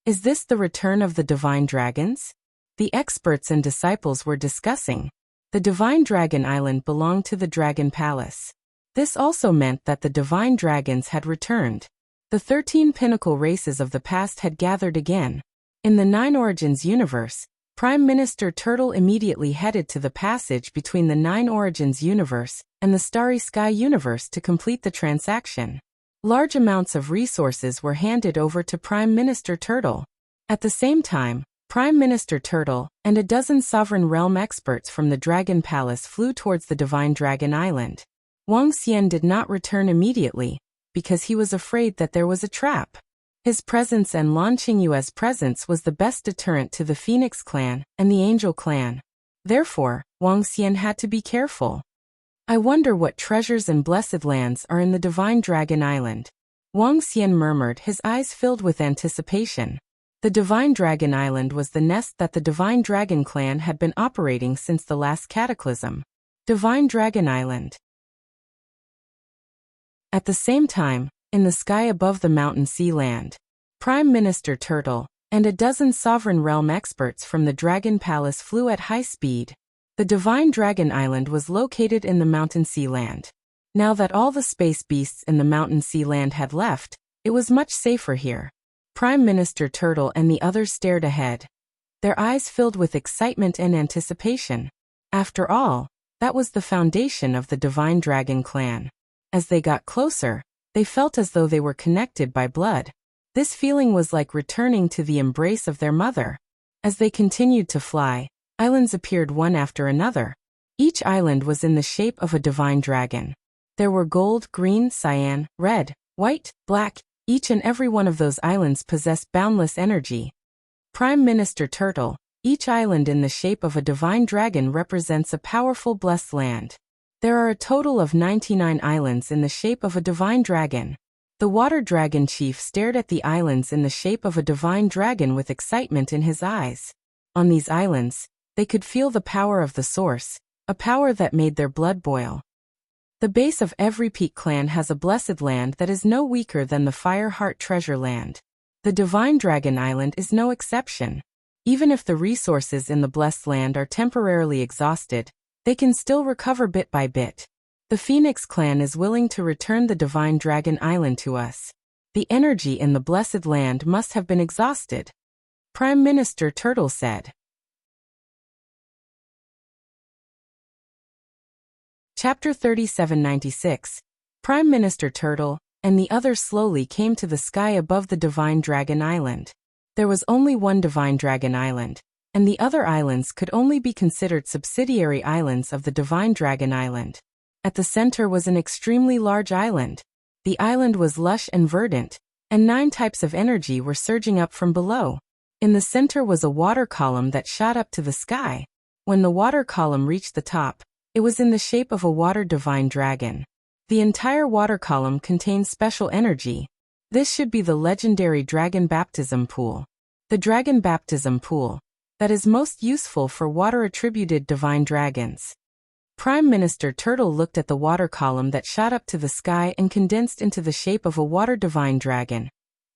Is this the return of the Divine Dragons? The experts and disciples were discussing. The Divine Dragon Island belonged to the Dragon Palace. This also meant that the divine dragons had returned. The 13 pinnacle races of the past had gathered again. In the Nine Origins universe, Prime Minister Turtle immediately headed to the passage between the Nine Origins universe and the Starry Sky universe to complete the transaction. Large amounts of resources were handed over to Prime Minister Turtle. At the same time, Prime Minister Turtle and a dozen Sovereign Realm experts from the Dragon Palace flew towards the Divine Dragon Island. Wuxia did not return immediately, because he was afraid that there was a trap. His presence and Lan Qingyue's presence was the best deterrent to the Phoenix clan and the Angel clan. Therefore, Wuxia had to be careful. I wonder what treasures and blessed lands are in the Divine Dragon Island. Wuxia murmured, his eyes filled with anticipation. The Divine Dragon Island was the nest that the Divine Dragon clan had been operating since the last cataclysm. Divine Dragon Island. At the same time, in the sky above the mountain sea land, Prime Minister Turtle and a dozen Sovereign Realm experts from the Dragon Palace flew at high speed. The Divine Dragon Island was located in the Mountain Sea Land. Now that all the space beasts in the Mountain Sea Land had left, it was much safer here. Prime Minister Turtle and the others stared ahead, their eyes filled with excitement and anticipation. After all, that was the foundation of the Divine Dragon clan. As they got closer, they felt as though they were connected by blood. This feeling was like returning to the embrace of their mother. As they continued to fly, islands appeared one after another. Each island was in the shape of a divine dragon. There were gold, green, cyan, red, white, black. Each and every one of those islands possessed boundless energy. Prime Minister Turtle, each island in the shape of a divine dragon represents a powerful blessed land. There are a total of 99 islands in the shape of a divine dragon. The water dragon chief stared at the islands in the shape of a divine dragon with excitement in his eyes. On these islands, they could feel the power of the source, a power that made their blood boil. The base of every peak clan has a blessed land that is no weaker than the Fireheart Treasure Land. The Divine Dragon Island is no exception. Even if the resources in the blessed land are temporarily exhausted, they can still recover bit by bit. The Phoenix clan is willing to return the Divine Dragon Island to us. The energy in the blessed land must have been exhausted. Prime Minister Turtle said. Chapter 3796. Prime Minister Turtle and the others slowly came to the sky above the Divine Dragon Island. There was only one Divine Dragon Island, and the other islands could only be considered subsidiary islands of the Divine Dragon Island. At the center was an extremely large island. The island was lush and verdant, and 9 types of energy were surging up from below. In the center was a water column that shot up to the sky. When the water column reached the top, it was in the shape of a water divine dragon. The entire water column contains special energy. This should be the legendary Dragon Baptism Pool. The Dragon Baptism Pool that is most useful for water-attributed divine dragons. Prime Minister Turtle looked at the water column that shot up to the sky and condensed into the shape of a water divine dragon,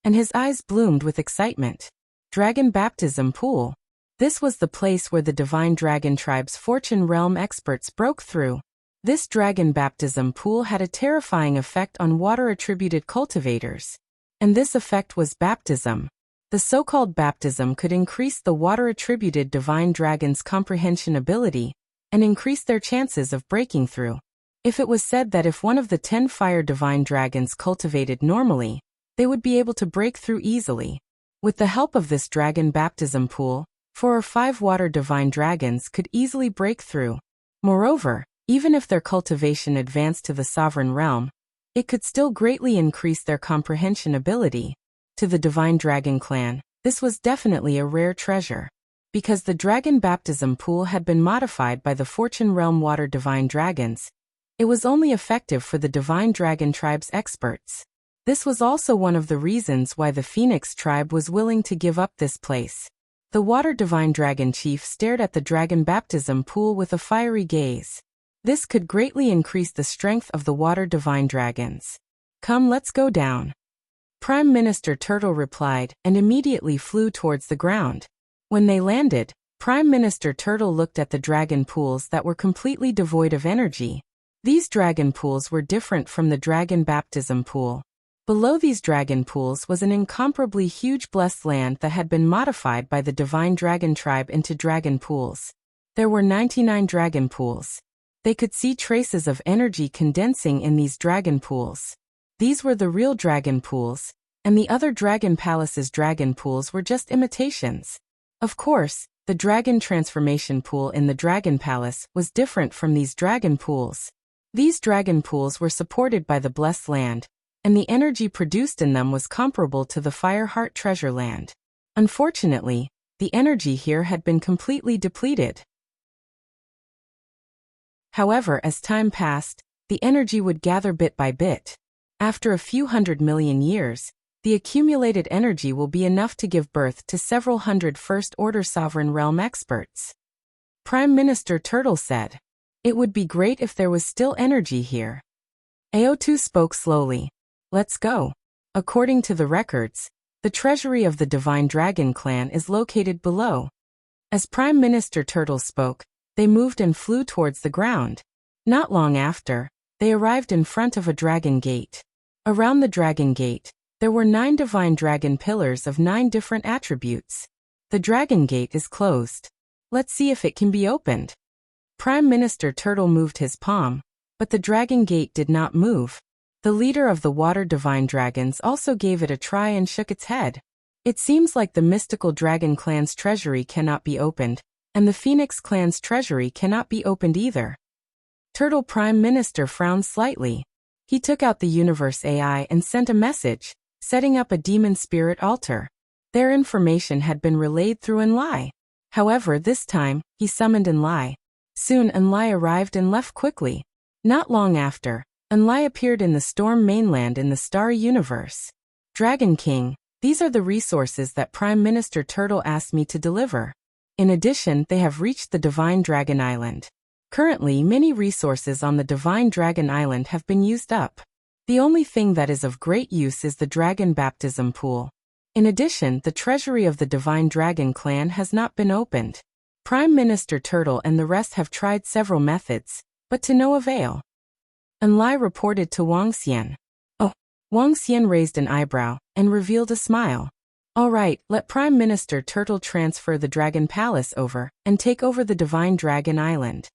and his eyes bloomed with excitement. Dragon Baptism Pool. This was the place where the Divine Dragon Tribe's Fortune Realm experts broke through. This Dragon Baptism Pool had a terrifying effect on water-attributed cultivators. And this effect was baptism. The so-called baptism could increase the water-attributed divine dragon's comprehension ability and increase their chances of breaking through. If it was said that if one of the 10 fire divine dragons cultivated normally, they would be able to break through easily. With the help of this Dragon Baptism Pool, 4 or 5 water divine dragons could easily break through. Moreover, even if their cultivation advanced to the Sovereign Realm, it could still greatly increase their comprehension ability. To the Divine Dragon Clan, this was definitely a rare treasure. Because the Dragon Baptism Pool had been modified by the Fortune Realm Water Divine Dragons, it was only effective for the Divine Dragon Tribe's experts. This was also one of the reasons why the Phoenix Tribe was willing to give up this place. The Water Divine Dragon Chief stared at the Dragon Baptism Pool with a fiery gaze. This could greatly increase the strength of the Water Divine Dragons. Come, let's go down. Prime Minister Turtle replied and immediately flew towards the ground. When they landed, Prime Minister Turtle looked at the dragon pools that were completely devoid of energy. These dragon pools were different from the dragon baptism pool. Below these dragon pools was an incomparably huge blessed land that had been modified by the divine dragon tribe into dragon pools. There were 99 dragon pools. They could see traces of energy condensing in these dragon pools. These were the real dragon pools, and the other dragon palace's dragon pools were just imitations. Of course, the dragon transformation pool in the dragon palace was different from these dragon pools. These dragon pools were supported by the blessed land, and the energy produced in them was comparable to the Fireheart treasure land. Unfortunately, the energy here had been completely depleted. However, as time passed, the energy would gather bit by bit. After a few 100 million years, the accumulated energy will be enough to give birth to several hundred first-order sovereign realm experts. Prime Minister Turtle said, "It would be great if there was still energy here." Aotu spoke slowly. "Let's go." According to the records, the treasury of the Divine Dragon clan is located below. As Prime Minister Turtle spoke, they moved and flew towards the ground. Not long after, they arrived in front of a dragon gate. Around the dragon gate, there were 9 divine dragon pillars of 9 different attributes. The dragon gate is closed. Let's see if it can be opened. Prime Minister Turtle moved his palm, but the dragon gate did not move. The leader of the water divine dragons also gave it a try and shook its head. It seems like the mystical dragon clan's treasury cannot be opened, and the Phoenix clan's treasury cannot be opened either. Turtle Prime Minister frowned slightly. He took out the universe AI and sent a message, setting up a demon spirit altar. Their information had been relayed through Enlai. However, this time, he summoned Enlai. Soon Enlai arrived and left quickly. Not long after, Enlai appeared in the storm mainland in the starry universe. Dragon King, these are the resources that Prime Minister Turtle asked me to deliver. In addition, they have reached the Divine Dragon Island. Currently, many resources on the Divine Dragon Island have been used up. The only thing that is of great use is the Dragon Baptism Pool. In addition, the treasury of the Divine Dragon clan has not been opened. Prime Minister Turtle and the rest have tried several methods, but to no avail. Enlai reported to Wang Xian. Oh, Wang Xian raised an eyebrow and revealed a smile. All right, let Prime Minister Turtle transfer the Dragon Palace over and take over the Divine Dragon Island.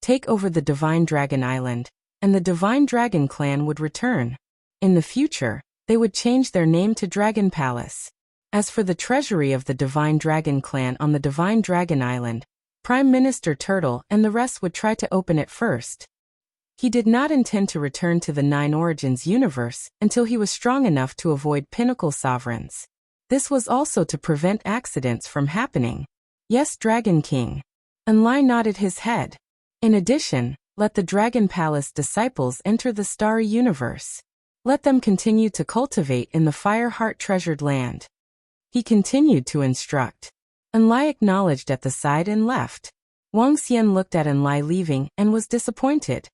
Take over the Divine Dragon Island, and the Divine Dragon clan would return. In the future, they would change their name to Dragon Palace. As for the treasury of the Divine Dragon clan on the Divine Dragon Island, Prime Minister Turtle and the rest would try to open it first. He did not intend to return to the Nine Origins universe until he was strong enough to avoid pinnacle sovereigns. This was also to prevent accidents from happening. Yes, Dragon King. Enlai nodded his head. In addition, let the Dragon Palace disciples enter the starry universe. Let them continue to cultivate in the Fireheart treasured land. He continued to instruct. Enlai acknowledged at the side and left. Wang Xian looked at Enlai leaving and was disappointed.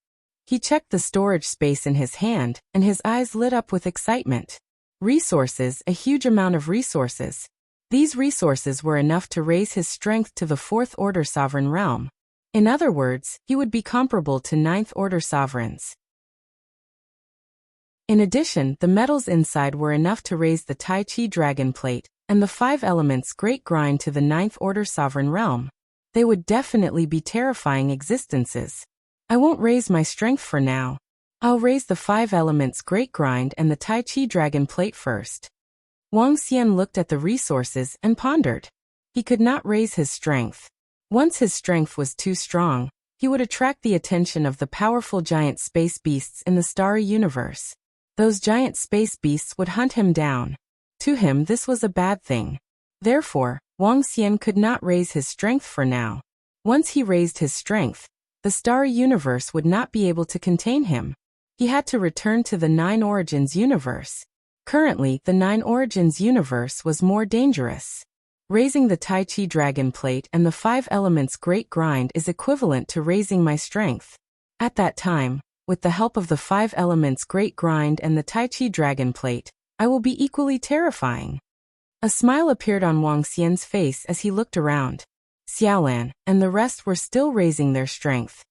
He checked the storage space in his hand, and his eyes lit up with excitement. Resources, a huge amount of resources. These resources were enough to raise his strength to the 4th Order Sovereign realm. In other words, he would be comparable to 9th Order sovereigns. In addition, the metals inside were enough to raise the Tai Chi Dragon Plate and the 5 Elements Great Grind to the 9th Order Sovereign realm. They would definitely be terrifying existences. I won't raise my strength for now. I'll raise the 5 Elements Great Grind and the Tai Chi Dragon Plate first. Wang Xian looked at the resources and pondered. He could not raise his strength. Once his strength was too strong, he would attract the attention of the powerful giant space beasts in the starry universe. Those giant space beasts would hunt him down. To him, this was a bad thing. Therefore, Wang Xian could not raise his strength for now. Once he raised his strength, the starry universe would not be able to contain him. He had to return to the Nine Origins universe. Currently, the Nine Origins universe was more dangerous. Raising the Tai Chi Dragon Plate and the 5 Elements Great Grind is equivalent to raising my strength. At that time, with the help of the 5 Elements Great Grind and the Tai Chi Dragon Plate, I will be equally terrifying. A smile appeared on Wang Xian's face as he looked around. Xiaolan and the rest were still raising their strength.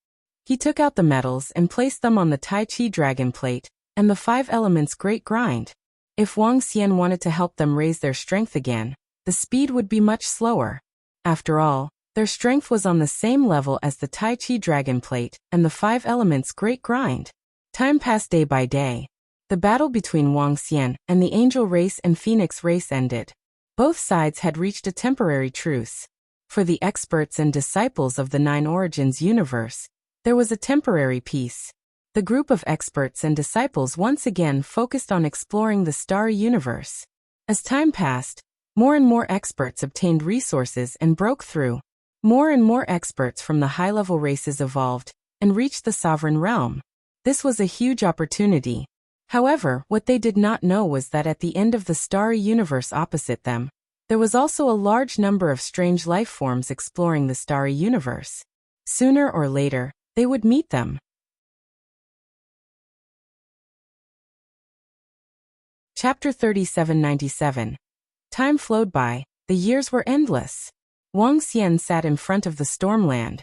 He took out the metals and placed them on the Tai Chi dragon plate and the 5 elements great grind. If Wang Xian wanted to help them raise their strength again, the speed would be much slower. After all, their strength was on the same level as the Tai Chi dragon plate and the 5 elements great grind. Time passed day by day. The battle between Wang Xian and the angel race and phoenix race ended. Both sides had reached a temporary truce. For the experts and disciples of the 9 Origins universe, there was a temporary peace. The group of experts and disciples once again focused on exploring the starry universe. As time passed, more and more experts obtained resources and broke through. More and more experts from the high-level races evolved and reached the sovereign realm. This was a huge opportunity. However, what they did not know was that at the end of the starry universe opposite them, there was also a large number of strange life forms exploring the starry universe. Sooner or later, they would meet them. Chapter 3797. Time flowed by. The years were endless. Wang Xian sat in front of the Stormland,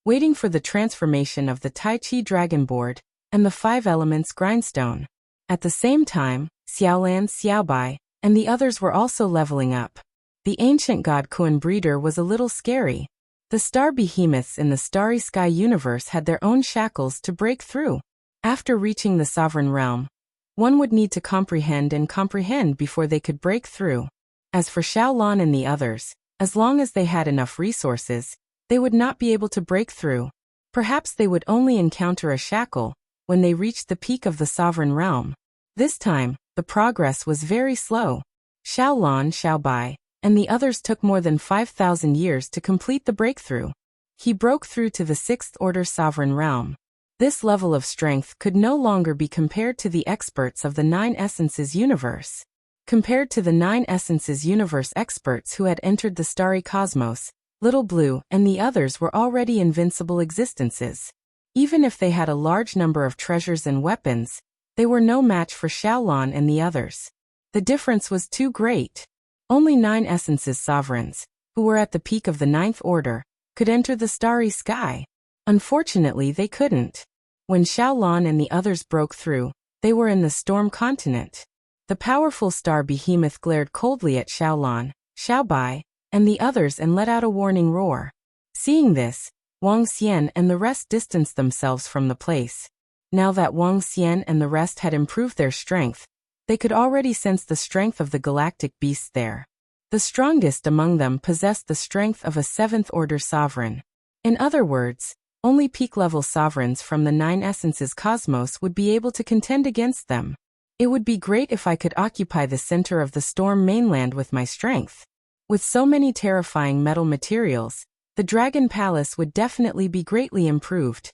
waiting for the transformation of the Tai Chi Dragon Board and the 5 elements grindstone. At the same time, Xiaolan, Xiaobai, and the others were also leveling up. The ancient god Kuan breeder was a little scary. The star behemoths in the starry sky universe had their own shackles to break through. After reaching the sovereign realm, one would need to comprehend before they could break through. As for Xiaolan and the others, as long as they had enough resources, they would not be able to break through. Perhaps they would only encounter a shackle when they reached the peak of the sovereign realm. This time, the progress was very slow. Xiaolan, Xiaobai, and the others took more than 5,000 years to complete the breakthrough. He broke through to the 6th order sovereign realm. This level of strength could no longer be compared to the experts of the 9 Essences universe. Compared to the 9 Essences universe experts who had entered the starry cosmos, Little Blue and the others were already invincible existences. Even if they had a large number of treasures and weapons, they were no match for Xiaolan and the others. The difference was too great. Only 9 Essences sovereigns, who were at the peak of the 9th order, could enter the starry sky. Unfortunately, they couldn't. When Xiaolan and the others broke through, they were in the storm continent. The powerful star behemoth glared coldly at Xiaolan, Xiaobai, and the others and let out a warning roar. Seeing this, Wang Xian and the rest distanced themselves from the place. Now that Wang Xian and the rest had improved their strength, they could already sense the strength of the galactic beasts there. The strongest among them possessed the strength of a 7th order sovereign. In other words, only peak-level sovereigns from the 9 Essences cosmos would be able to contend against them. It would be great if I could occupy the center of the storm mainland with my strength. With so many terrifying metal materials, the Dragon Palace would definitely be greatly improved.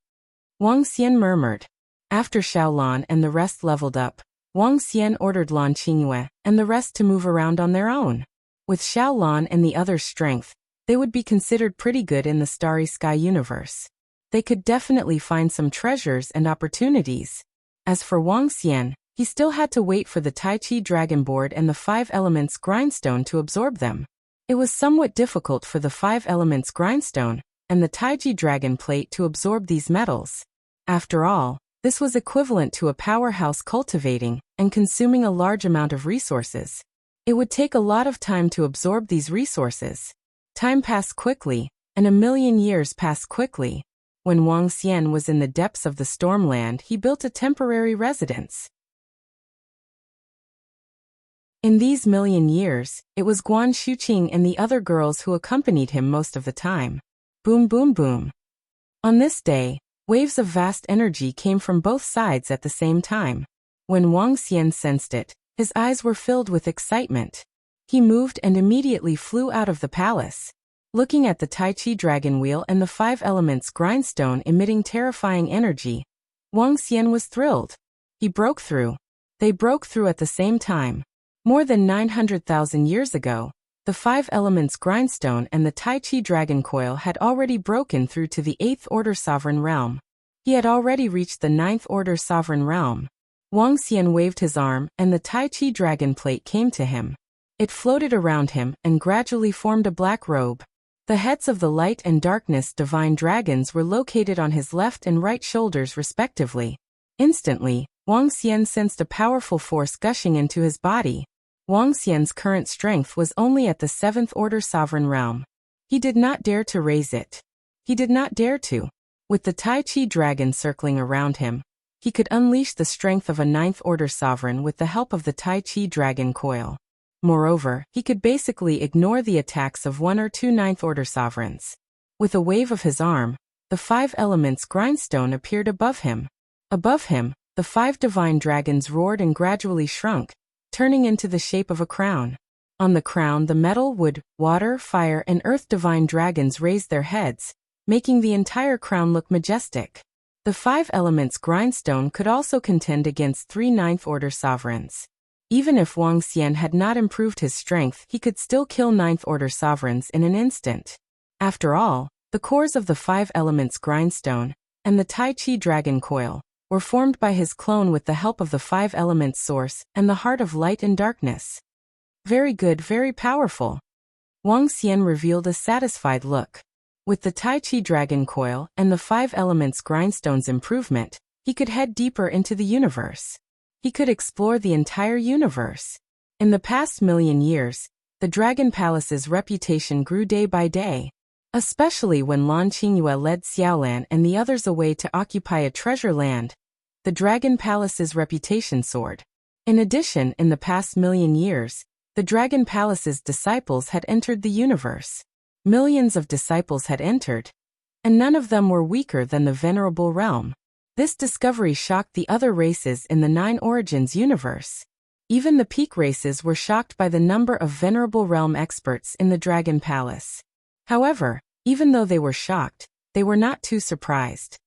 Wang Xian murmured. After Xiaolan and the rest leveled up, Wang Xian ordered Lan Qingyue and the rest to move around on their own. With Xiaolan and the others' strength, they would be considered pretty good in the starry sky universe. They could definitely find some treasures and opportunities. As for Wang Xian, he still had to wait for the Tai Chi Dragon Board and the 5 elements grindstone to absorb them. It was somewhat difficult for the 5 elements grindstone and the Tai Chi Dragon Plate to absorb these metals. After all, this was equivalent to a powerhouse cultivating and consuming a large amount of resources. It would take a lot of time to absorb these resources. Time passed quickly, and 1,000,000 years passed quickly. When Wang Xian was in the depths of the Stormland, he built a temporary residence. In these 1,000,000 years, it was Guan Shuqing and the other girls who accompanied him most of the time. Boom boom boom. On this day, waves of vast energy came from both sides at the same time. When Wang Xian sensed it, his eyes were filled with excitement. He moved and immediately flew out of the palace. Looking at the Tai Chi Dragon Wheel and the 5 elements grindstone emitting terrifying energy, Wang Xian was thrilled. He broke through. They broke through at the same time. More than 900,000 years ago, the 5 elements grindstone and the Tai Chi Dragon Coil had already broken through to the 8th order sovereign realm. He had already reached the 9th order sovereign realm. Wang Xian waved his arm and the Tai Chi Dragon Plate came to him. It floated around him and gradually formed a black robe. The heads of the light and darkness divine dragons were located on his left and right shoulders respectively. Instantly, Wang Xian sensed a powerful force gushing into his body. Wang Xian's current strength was only at the 7th order sovereign realm. He did not dare to raise it. He did not dare to. With the Tai Chi dragon circling around him, he could unleash the strength of a 9th order sovereign with the help of the Tai Chi dragon coil. Moreover, he could basically ignore the attacks of 1 or 2 9th order sovereigns. With a wave of his arm, the 5 elements grindstone appeared above him. Above him, the 5 divine dragons roared and gradually shrunk, turning into the shape of a crown. On the crown, the metal, wood, water, fire, and earth divine dragons raised their heads, making the entire crown look majestic. The 5 elements grindstone could also contend against 3 9th order sovereigns. Even if Wang Xian had not improved his strength, he could still kill 9th order sovereigns in an instant. After all, the cores of the 5 elements grindstone and the Tai Chi dragon coil were formed by his clone with the help of the 5 elements source and the heart of light and darkness. Very good, very powerful. Wang Xian revealed a satisfied look. With the Tai Chi dragon coil and the 5 elements grindstone's improvement, he could head deeper into the universe. He could explore the entire universe. In the past million years, the Dragon Palace's reputation grew day by day. Especially when Lan Qingyue led Xiaolan and the others away to occupy a treasure land, the Dragon Palace's reputation soared. In addition, in the past million years, the Dragon Palace's disciples had entered the universe. Millions of disciples had entered, and none of them were weaker than the Venerable Realm. This discovery shocked the other races in the 9 Origins universe. Even the peak races were shocked by the number of Venerable Realm experts in the Dragon Palace. However, even though they were shocked, they were not too surprised.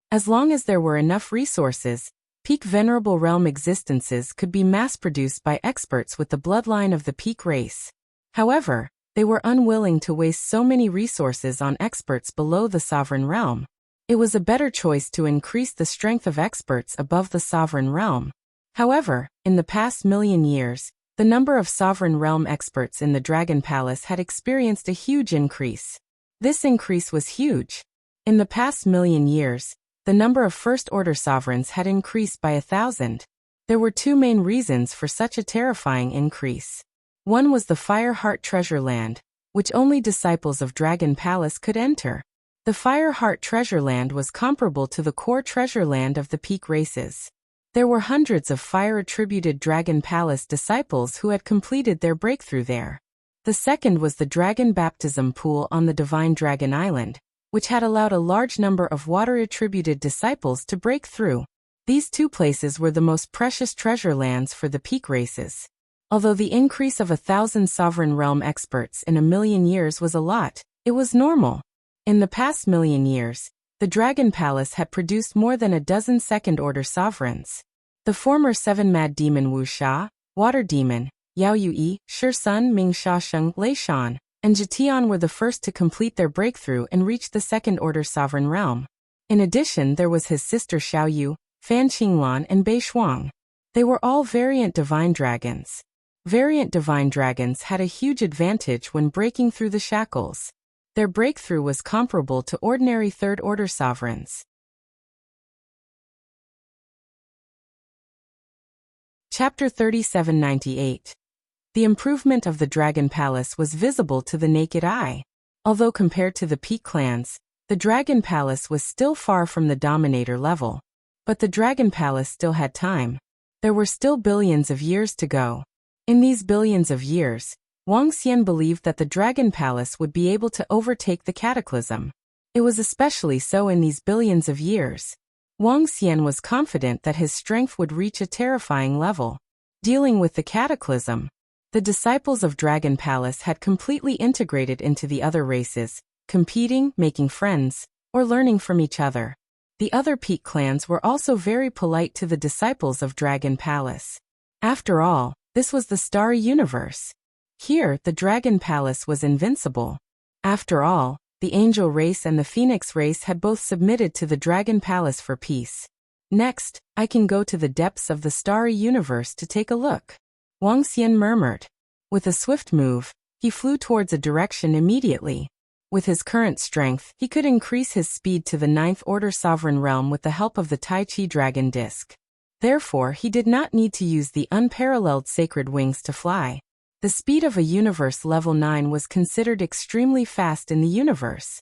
As long as there were enough resources, peak Venerable Realm existences could be mass-produced by experts with the bloodline of the peak race. However, they were unwilling to waste so many resources on experts below the Sovereign Realm. It was a better choice to increase the strength of experts above the Sovereign Realm. However, in the past million years, the number of Sovereign Realm experts in the Dragon Palace had experienced a huge increase. This increase was huge. In the past million years, the number of First Order sovereigns had increased by 1,000. There were 2 main reasons for such a terrifying increase. One was the Fire Heart Treasure Land, which only disciples of Dragon Palace could enter. The Fire Heart Treasure Land was comparable to the core treasure land of the peak races. There were hundreds of fire-attributed Dragon Palace disciples who had completed their breakthrough there. The second was the Dragon Baptism Pool on the Divine Dragon Island, which had allowed a large number of water-attributed disciples to break through. These 2 places were the most precious treasure lands for the peak races. Although the increase of 1,000 Sovereign Realm experts in a million years was a lot, it was normal. In the past million years, the Dragon Palace had produced more than a dozen second-order sovereigns. The former 7 Mad Demon Wuxia, Water Demon, Yao Yui, Shi Sun, Ming Shasheng, Lei Shan, and Jitian were the first to complete their breakthrough and reach the second-order sovereign realm. In addition, there was his sister Xiaoyu, Fan Qinglan, and Bei Shuang. They were all variant divine dragons. Variant divine dragons had a huge advantage when breaking through the shackles. Their breakthrough was comparable to ordinary third-order sovereigns. Chapter 3798. The improvement of the Dragon Palace was visible to the naked eye. Although compared to the peak clans, the Dragon Palace was still far from the Dominator level. But the Dragon Palace still had time. There were still billions of years to go. In these billions of years, Wang Xian believed that the Dragon Palace would be able to overtake the Cataclysm. It was especially so in these billions of years. Wang Xian was confident that his strength would reach a terrifying level. Dealing with the Cataclysm, the disciples of Dragon Palace had completely integrated into the other races, competing, making friends, or learning from each other. The other peak clans were also very polite to the disciples of Dragon Palace. After all, this was the starry universe. Here, the Dragon Palace was invincible. After all, the Angel race and the Phoenix race had both submitted to the Dragon Palace for peace. Next, I can go to the depths of the starry universe to take a look. Wang Xian murmured. With a swift move, He flew towards a direction immediately. With his current strength, he could increase his speed to the 9th Order Sovereign Realm with the help of the Tai Chi Dragon Disc. Therefore, he did not need to use the unparalleled sacred wings to fly. The speed of a universe level 9 was considered extremely fast in the universe.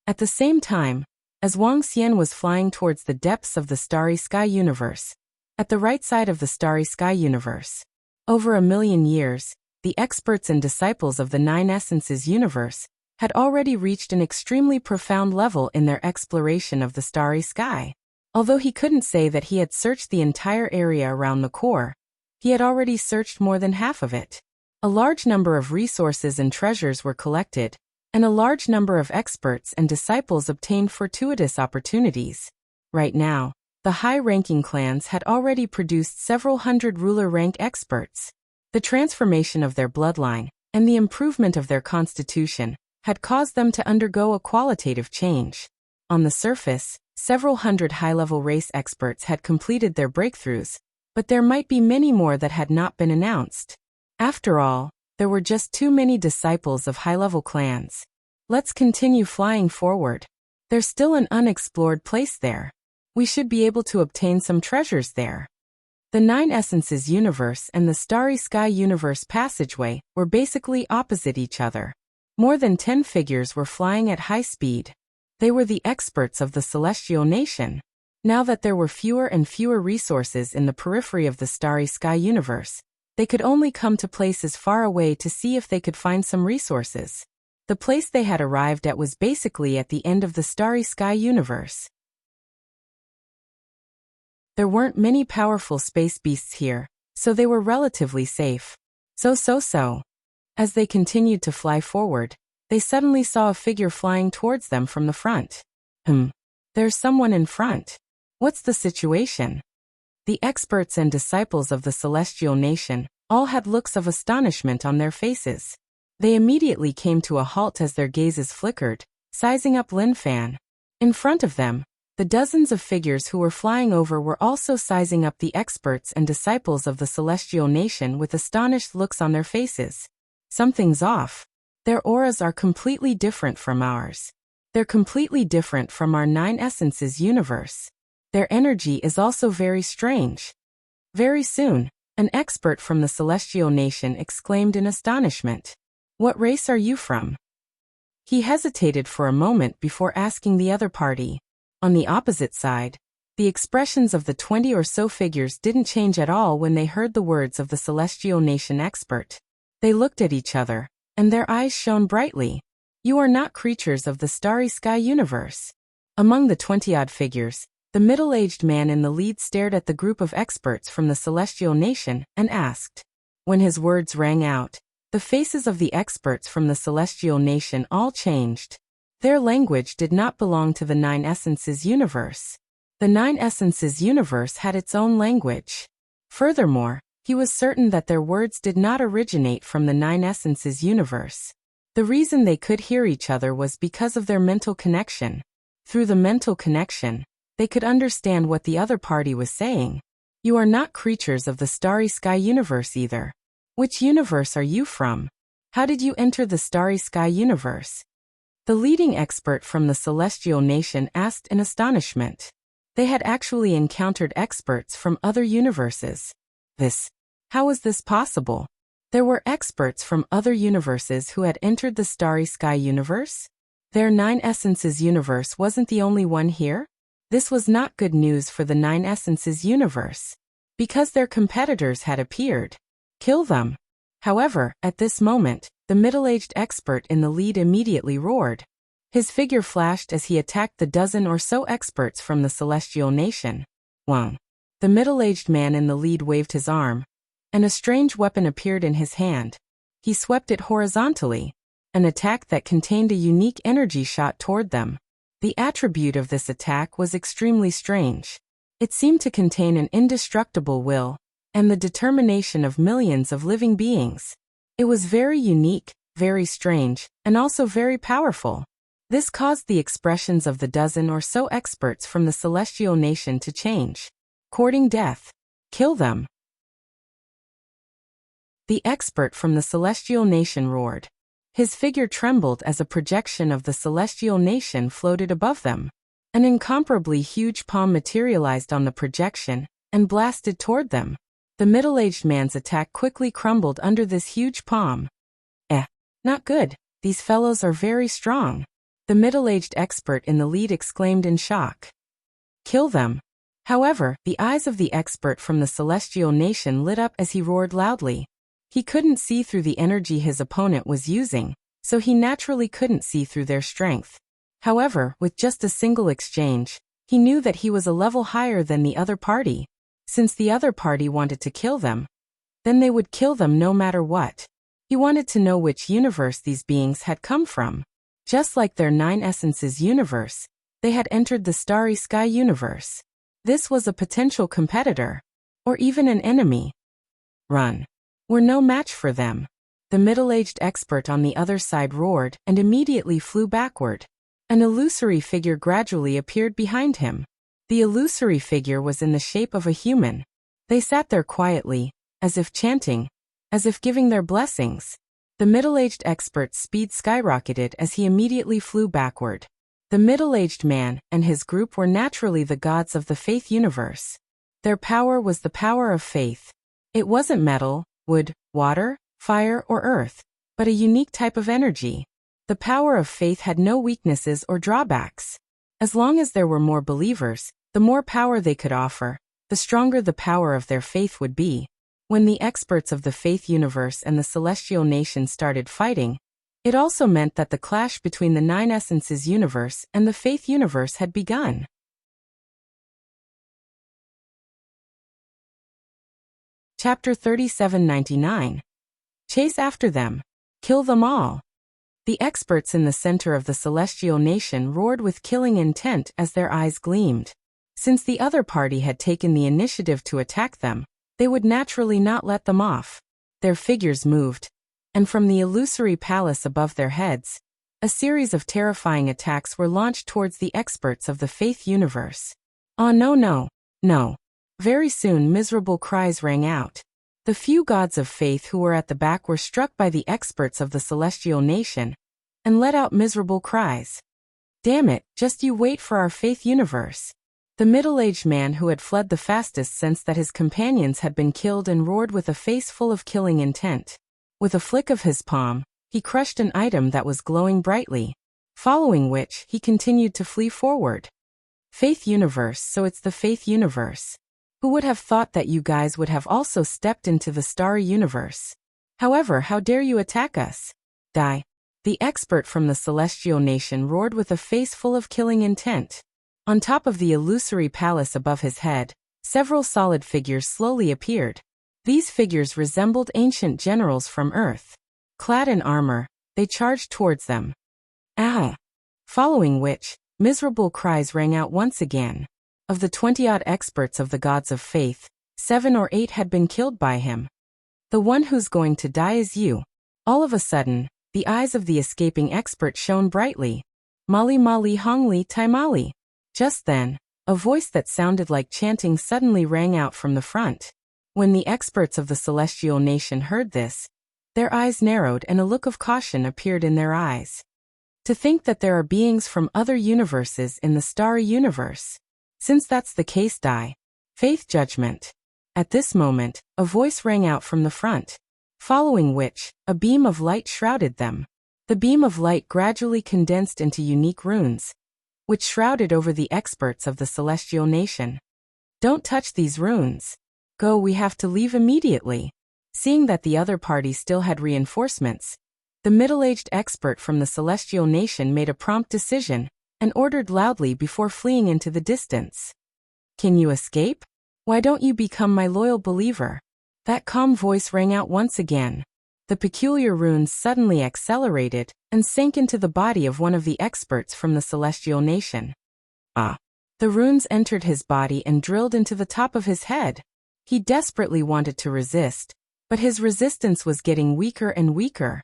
At the same time, as Wang Xian was flying towards the depths of the Starry Sky universe, at the right side of the Starry Sky universe, over 1,000,000 years, the experts and disciples of the Nine Essences universe had already reached an extremely profound level in their exploration of the Starry Sky. Although he couldn't say that he had searched the entire area around the core, he had already searched more than half of it. A large number of resources and treasures were collected, and a large number of experts and disciples obtained fortuitous opportunities. Right now, the high-ranking clans had already produced several hundred ruler-rank experts. The transformation of their bloodline and the improvement of their constitution had caused them to undergo a qualitative change. On the surface, several hundred high-level race experts had completed their breakthroughs, but there might be many more that had not been announced. After all, there were just too many disciples of high-level clans. Let's continue flying forward. There's still an unexplored place there. We should be able to obtain some treasures there. The Nine Essences universe and the Starry Sky universe passageway were basically opposite each other. More than 10 figures were flying at high speed. They were the experts of the Celestial Nation. Now that there were fewer and fewer resources in the periphery of the Starry Sky universe, they could only come to places far away to see if they could find some resources. The place they had arrived at was basically at the end of the Starry Sky universe. There weren't many powerful space beasts here, so they were relatively safe. So. As they continued to fly forward, they suddenly saw a figure flying towards them from the front. There's someone in front. What's the situation? The experts and disciples of the Celestial Nation all had looks of astonishment on their faces. They immediately came to a halt as their gazes flickered, sizing up Lin Fan. In front of them, the dozens of figures who were flying over were also sizing up the experts and disciples of the Celestial Nation with astonished looks on their faces. Something's off. Their auras are completely different from ours. They're completely different from our Nine Essences universe. Their energy is also very strange. Very soon, an expert from the Celestial Nation exclaimed in astonishment. What race are you from? He hesitated for a moment before asking the other party. On the opposite side, the expressions of the 20 or so figures didn't change at all when they heard the words of the Celestial Nation expert. They looked at each other, and their eyes shone brightly. You are not creatures of the Starry Sky universe. Among the 20-odd figures, the middle-aged man in the lead stared at the group of experts from the Celestial Nation and asked. When his words rang out, the faces of the experts from the Celestial Nation all changed. Their language did not belong to the Nine Essences universe. The Nine Essences universe had its own language. Furthermore, he was certain that their words did not originate from the Nine Essences universe. The reason they could hear each other was because of their mental connection. Through the mental connection, they could understand what the other party was saying. You are not creatures of the Starry Sky universe either. Which universe are you from? How did you enter the Starry Sky universe? The leading expert from the Celestial Nation asked in astonishment. They had actually encountered experts from other universes. How was this possible? There were experts from other universes who had entered the Starry Sky universe? Their Nine Essences universe wasn't the only one here? This was not good news for the Nine Essences universe. Because their competitors had appeared. Kill them. However, at this moment, the middle-aged expert in the lead immediately roared. His figure flashed as he attacked the dozen or so experts from the Celestial Nation. Wang. The middle-aged man in the lead waved his arm, and a strange weapon appeared in his hand. He swept it horizontally, an attack that contained a unique energy shot toward them. The attribute of this attack was extremely strange. It seemed to contain an indestructible will, and the determination of millions of living beings. It was very unique, very strange, and also very powerful. This caused the expressions of the dozen or so experts from the Celestial Nation to change. Courting death. Kill them. The expert from the celestial nation roared. His figure trembled as a projection of the celestial nation floated above them. An incomparably huge palm materialized on the projection and blasted toward them. The middle-aged man's attack quickly crumbled under this huge palm. Not good. These fellows are very strong. The middle-aged expert in the lead exclaimed in shock. Kill them. However, the eyes of the expert from the celestial nation lit up as he roared loudly. He couldn't see through the energy his opponent was using, so he naturally couldn't see through their strength. However, with just a single exchange, he knew that he was a level higher than the other party. Since the other party wanted to kill them, then they would kill them no matter what. He wanted to know which universe these beings had come from. Just like their 9 essences universe, they had entered the starry sky universe. This was a potential competitor, or even an enemy. Run. We're no match for them. The middle-aged expert on the other side roared and immediately flew backward. An illusory figure gradually appeared behind him. The illusory figure was in the shape of a human. They sat there quietly, as if chanting, as if giving their blessings. The middle-aged expert's speed skyrocketed as he immediately flew backward. The middle-aged man and his group were naturally the gods of the faith universe. Their power was the power of faith. It wasn't metal, wood, water, fire, or earth, but a unique type of energy. The power of faith had no weaknesses or drawbacks. As long as there were more believers, the more power they could offer, the stronger the power of their faith would be. When the experts of the faith universe and the celestial nation started fighting, it also meant that the clash between the 9 essences universe and the faith universe had begun. Chapter 3799. Chase after them. Kill them all. The experts in the center of the celestial nation roared with killing intent as their eyes gleamed. Since the other party had taken the initiative to attack them, they would naturally not let them off. Their figures moved, and from the illusory palace above their heads, a series of terrifying attacks were launched towards the experts of the faith universe. Oh no no, no. Very soon miserable cries rang out. The few gods of faith who were at the back were struck by the experts of the celestial nation, and let out miserable cries. Damn it, just you wait for our faith universe. The middle-aged man who had fled the fastest sensed that his companions had been killed and roared with a face full of killing intent. With a flick of his palm, he crushed an item that was glowing brightly, following which he continued to flee forward. Faith universe, so it's the faith universe. Who would have thought that you guys would have also stepped into the starry universe? However, how dare you attack us? Die. The expert from the celestial nation roared with a face full of killing intent. On top of the illusory palace above his head, several solid figures slowly appeared. These figures resembled ancient generals from Earth. Clad in armor, they charged towards them. Ah! Following which, miserable cries rang out once again. Of the 20-odd experts of the gods of faith, 7 or 8 had been killed by him. The one who's going to die is you. All of a sudden, the eyes of the escaping expert shone brightly. Mali Mali Hongli Tai Mali. Just then, a voice that sounded like chanting suddenly rang out from the front. When the experts of the celestial nation heard this, their eyes narrowed and a look of caution appeared in their eyes. To think that there are beings from other universes in the starry universe. Since that's the case, die. Faith judgment. At this moment, a voice rang out from the front, following which, a beam of light shrouded them. The beam of light gradually condensed into unique runes, which shrouded over the experts of the celestial nation. Don't touch these runes. Go, we have to leave immediately. Seeing that the other party still had reinforcements, the middle-aged expert from the celestial nation made a prompt decision, and ordered loudly before fleeing into the distance. Can you escape? Why don't you become my loyal believer? That calm voice rang out once again. The peculiar runes suddenly accelerated and sank into the body of one of the experts from the celestial nation. Ah! The runes entered his body and drilled into the top of his head. He desperately wanted to resist, but his resistance was getting weaker and weaker.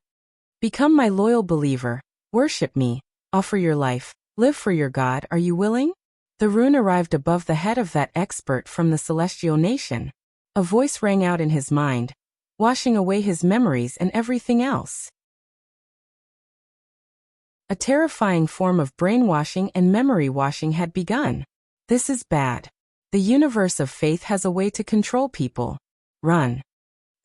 Become my loyal believer, worship me, offer your life, live for your God, are you willing? The rune arrived above the head of that expert from the celestial nation. A voice rang out in his mind, washing away his memories and everything else. A terrifying form of brainwashing and memory washing had begun. This is bad. The universe of faith has a way to control people. Run.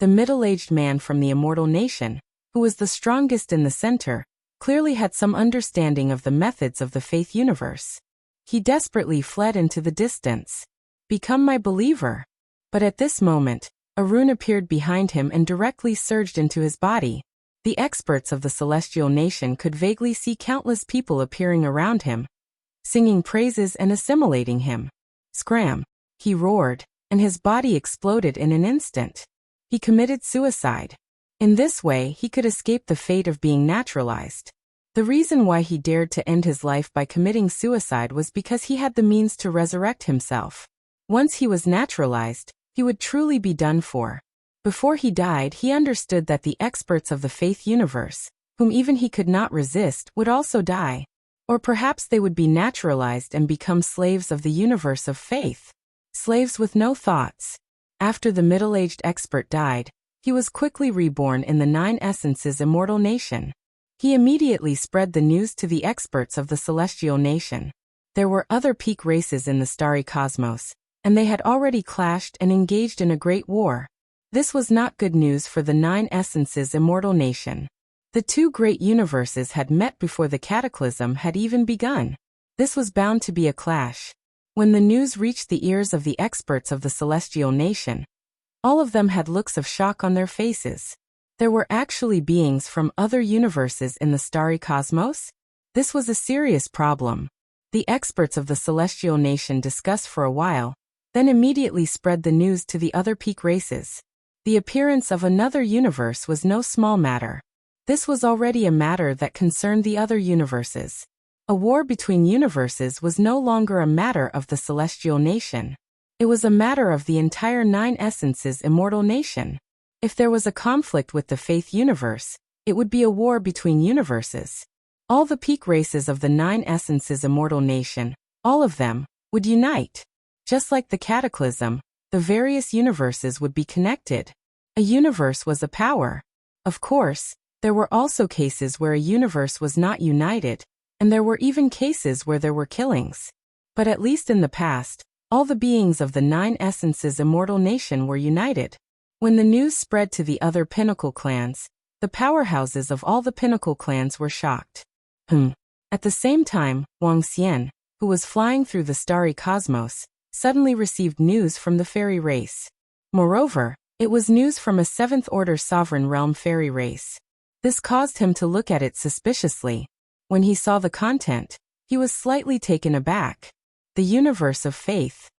The middle-aged man from the immortal nation, who was the strongest in the center, clearly had some understanding of the methods of the faith universe. He desperately fled into the distance. Become my believer. But at this moment, a rune appeared behind him and directly surged into his body. The experts of the celestial nation could vaguely see countless people appearing around him, singing praises and assimilating him. Scram! He roared, and his body exploded in an instant. He committed suicide. In this way, he could escape the fate of being naturalized. The reason why he dared to end his life by committing suicide was because he had the means to resurrect himself. Once he was naturalized, he would truly be done for. Before he died, he understood that the experts of the faith universe, whom even he could not resist, would also die. Or perhaps they would be naturalized and become slaves of the universe of faith. Slaves with no thoughts. After the middle-aged expert died, he was quickly reborn in the Nine Essences immortal nation. He immediately spread the news to the experts of the celestial nation. There were other peak races in the starry cosmos, and they had already clashed and engaged in a great war. This was not good news for the Nine Essences immortal nation. The two great universes had met before the cataclysm had even begun. This was bound to be a clash. When the news reached the ears of the experts of the celestial nation, all of them had looks of shock on their faces. There were actually beings from other universes in the starry cosmos? This was a serious problem. The experts of the celestial nation discussed for a while, then immediately spread the news to the other peak races. The appearance of another universe was no small matter. This was already a matter that concerned the other universes. A war between universes was no longer a matter of the celestial nation. It was a matter of the entire Nine Essences immortal nation. If there was a conflict with the faith universe, it would be a war between universes. All the peak races of the Nine Essences immortal nation, all of them, would unite. Just like the cataclysm, the various universes would be connected. A universe was a power. Of course, there were also cases where a universe was not united, and there were even cases where there were killings. But at least in the past, all the beings of the Nine Essences immortal nation were united. When the news spread to the other pinnacle clans, the powerhouses of all the pinnacle clans were shocked. At the same time, Wuxia, who was flying through the starry cosmos, suddenly received news from the fairy race. Moreover, it was news from a seventh-order sovereign realm fairy race. This caused him to look at it suspiciously. When he saw the content, he was slightly taken aback. The universe of faith.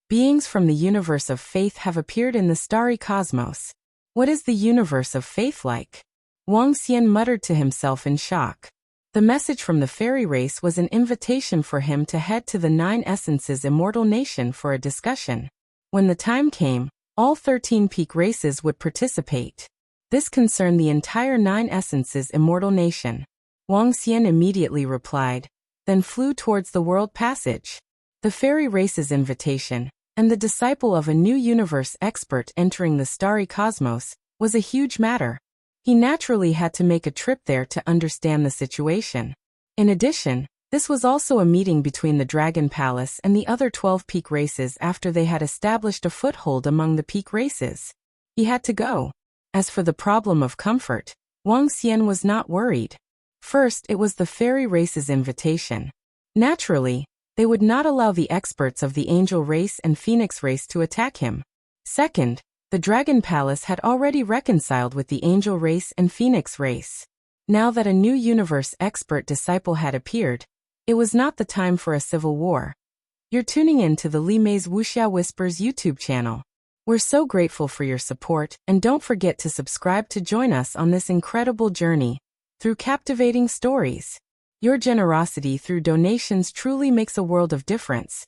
Beings from the universe of faith have appeared in the starry cosmos. What is the universe of faith like? Wuxia muttered to himself in shock. The message from the fairy race was an invitation for him to head to the Nine Essences immortal nation for a discussion. When the time came, all 13 peak races would participate. This concerned the entire Nine Essences immortal nation. Wuxia immediately replied, then flew towards the world passage. The fairy race's invitation, and the disciple of a new universe expert entering the starry cosmos, was a huge matter. He naturally had to make a trip there to understand the situation. In addition, this was also a meeting between the Dragon Palace and the other 12 peak races after they had established a foothold among the peak races. He had to go. As for the problem of comfort, Wuxia was not worried. First, it was the fairy race's invitation. Naturally, they would not allow the experts of the angel race and phoenix race to attack him. Second, the Dragon Palace had already reconciled with the angel race and phoenix race. Now that a new universe expert disciple had appeared, it was not the time for a civil war. You're tuning in to the Li Mei's Wuxia Whispers YouTube channel. We're so grateful for your support, and don't forget to subscribe to join us on this incredible journey through captivating stories. Your generosity through donations truly makes a world of difference,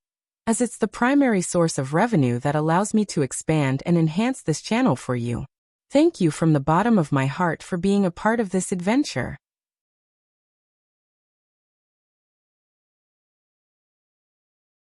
as it's the primary source of revenue that allows me to expand and enhance this channel for you. Thank you from the bottom of my heart for being a part of this adventure.